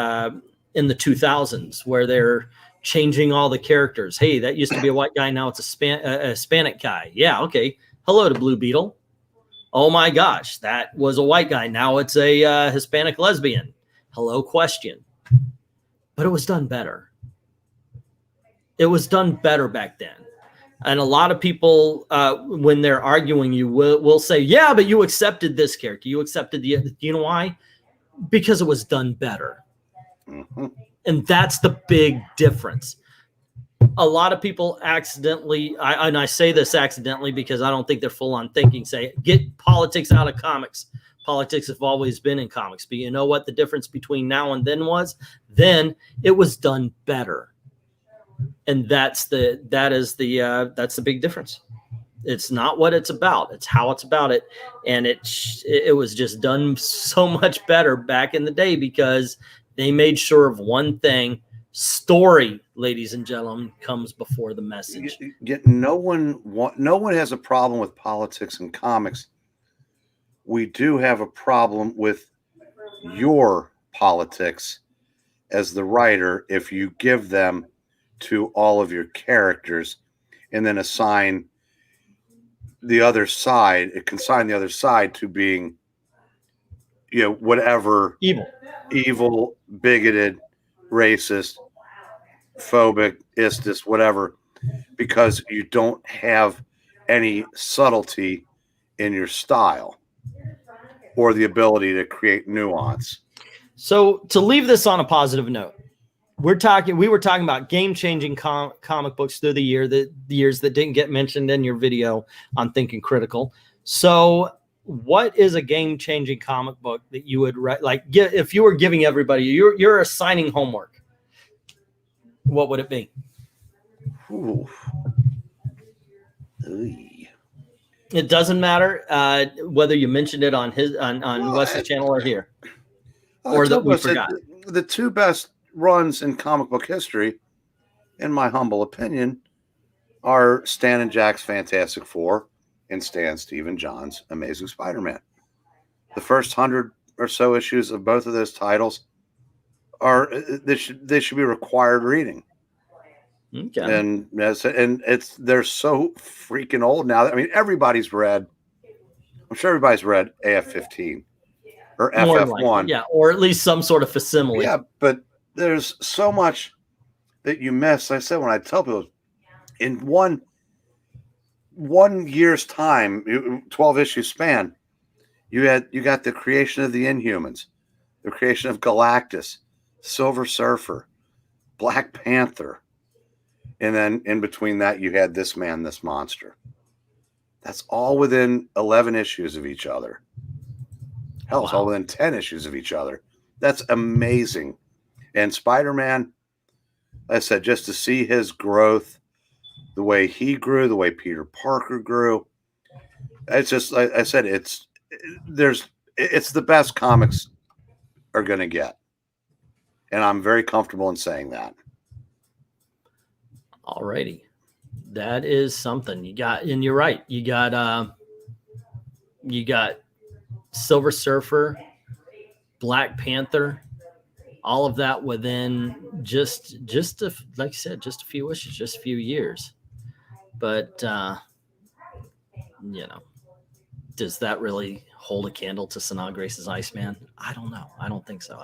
2000s, where they're changing all the characters. Hey, that used to be a white guy, now it's a Hispanic guy. Yeah, okay. Hello to Blue Beetle. Oh my gosh, that was a white guy, now it's a Hispanic lesbian. Hello, question. But it was done better. It was done better back then. And a lot of people, when they're arguing, you will say, yeah, but you accepted this character. You accepted you know why? Because it was done better. Mm-hmm. And that's the big difference. A lot of people accidentally, and I say this accidentally because I don't think they're full on thinking, say, get politics out of comics. Politics have always been in comics. But you know what the difference between now and then was? Then it was done better. And that's the big difference. It's not what it's about, it's how it's about it. And it was just done so much better back in the day because they made sure of one thing: story, ladies and gentlemen, comes before the message. Yet no one has a problem with politics in comics. We do have a problem with your politics as the writer if you give them to all of your characters and then assign the other side, it consign the other side to being, whatever evil, bigoted, racist, phobic, istis, whatever, because you don't have any subtlety in your style or the ability to create nuance. So to leave this on a positive note, we were talking about game-changing comic books through the years that didn't get mentioned in your video on Thinking Critical. So what is a game-changing comic book that you would if you were giving everybody, you're assigning homework, what would it be? Ooh. It doesn't matter whether you mentioned it on Wes's channel or here, or that we forgot. The two best runs in comic book history, in my humble opinion, are Stan and Jack's Fantastic Four and Stan Stephen John's Amazing Spider-Man. The first 100 or so issues of both of those titles they should be required reading. Okay. And they're so freaking old now. I mean, everybody's read. I'm sure everybody's read AF-15 or FF1. Yeah, or at least some sort of facsimile. Yeah, but there's so much that you miss. I said when I tell people, in one year's time, 12 issue span, you got the creation of the Inhumans, the creation of Galactus, Silver Surfer, Black Panther. And then in between that, you had this man, this monster. That's all within 11 issues of each other. Hell, it's all within 10 issues of each other. That's amazing. And Spider-Man, like I said, just to see his growth, the way he grew, the way Peter Parker grew. It's just, like I said, it's the best comics are going to get. And I'm very comfortable in saying that. Alrighty. That is something you got. And you're right. You got Silver Surfer, Black Panther, all of that within just like I said, just a few issues, just a few years. But does that really hold a candle to Sanaa Grace's Iceman? I don't know. I don't think so.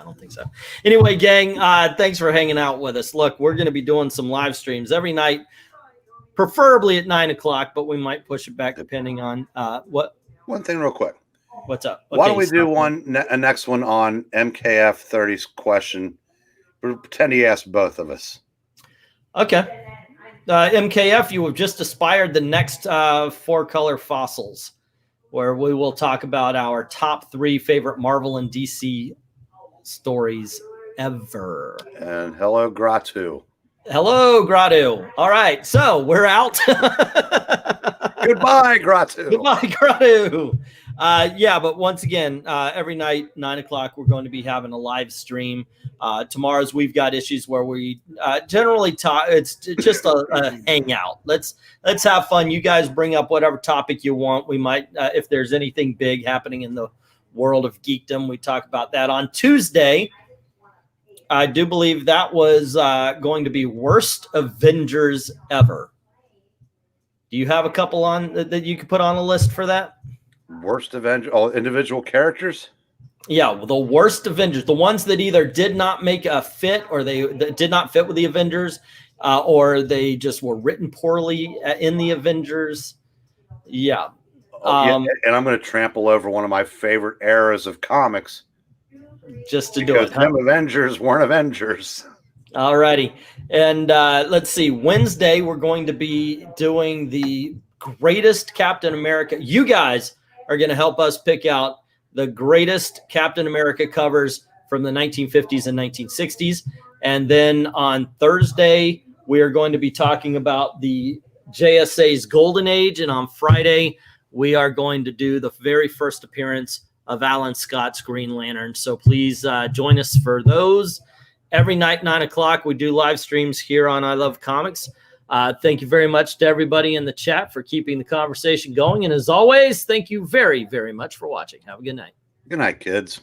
Anyway, gang, thanks for hanging out with us. Look, we're going to be doing some live streams every night, preferably at 9 o'clock, but we might push it back depending on what. One thing real quick. What's up? Why don't we do a next one on MKF 30's question? Pretend he asked both of us. Okay. MKF, you have just aspired the next 4-color fossils, where we will talk about our top 3 favorite Marvel and DC stories ever. And hello, Gratu. Hello, Gratu. All right, so we're out. Goodbye, Gratu. Goodbye, Gratu. Yeah, but once again, every night, 9 o'clock, we're going to be having a live stream. Tomorrow's we've got issues where we generally talk. It's just a hangout. Let's have fun. You guys bring up whatever topic you want. We might, if there's anything big happening in the world of geekdom, we talk about that. On Tuesday, I do believe that was going to be worst Avengers ever. Do you have a couple on that you could put on a list for that? Worst Avengers, all individual characters? Yeah, the worst Avengers, the ones that either did not make a fit or they did not fit with the Avengers, or they just were written poorly in the Avengers. Yeah. And I'm going to trample over one of my favorite eras of comics. Just to do it. Them Avengers weren't Avengers. All righty. And let's see. Wednesday, we're going to be doing the greatest Captain America. You guys are going to help us pick out the greatest Captain America covers from the 1950s and 1960s. And then on Thursday, we are going to be talking about the JSA's Golden Age. And on Friday, we are going to do the very first appearance of Alan Scott's Green Lantern. So please join us for those. Every night, 9 o'clock, we do live streams here on I Love Comics. Thank you very much to everybody in the chat for keeping the conversation going. And as always, thank you very, very much for watching. Have a good night. Good night, kids.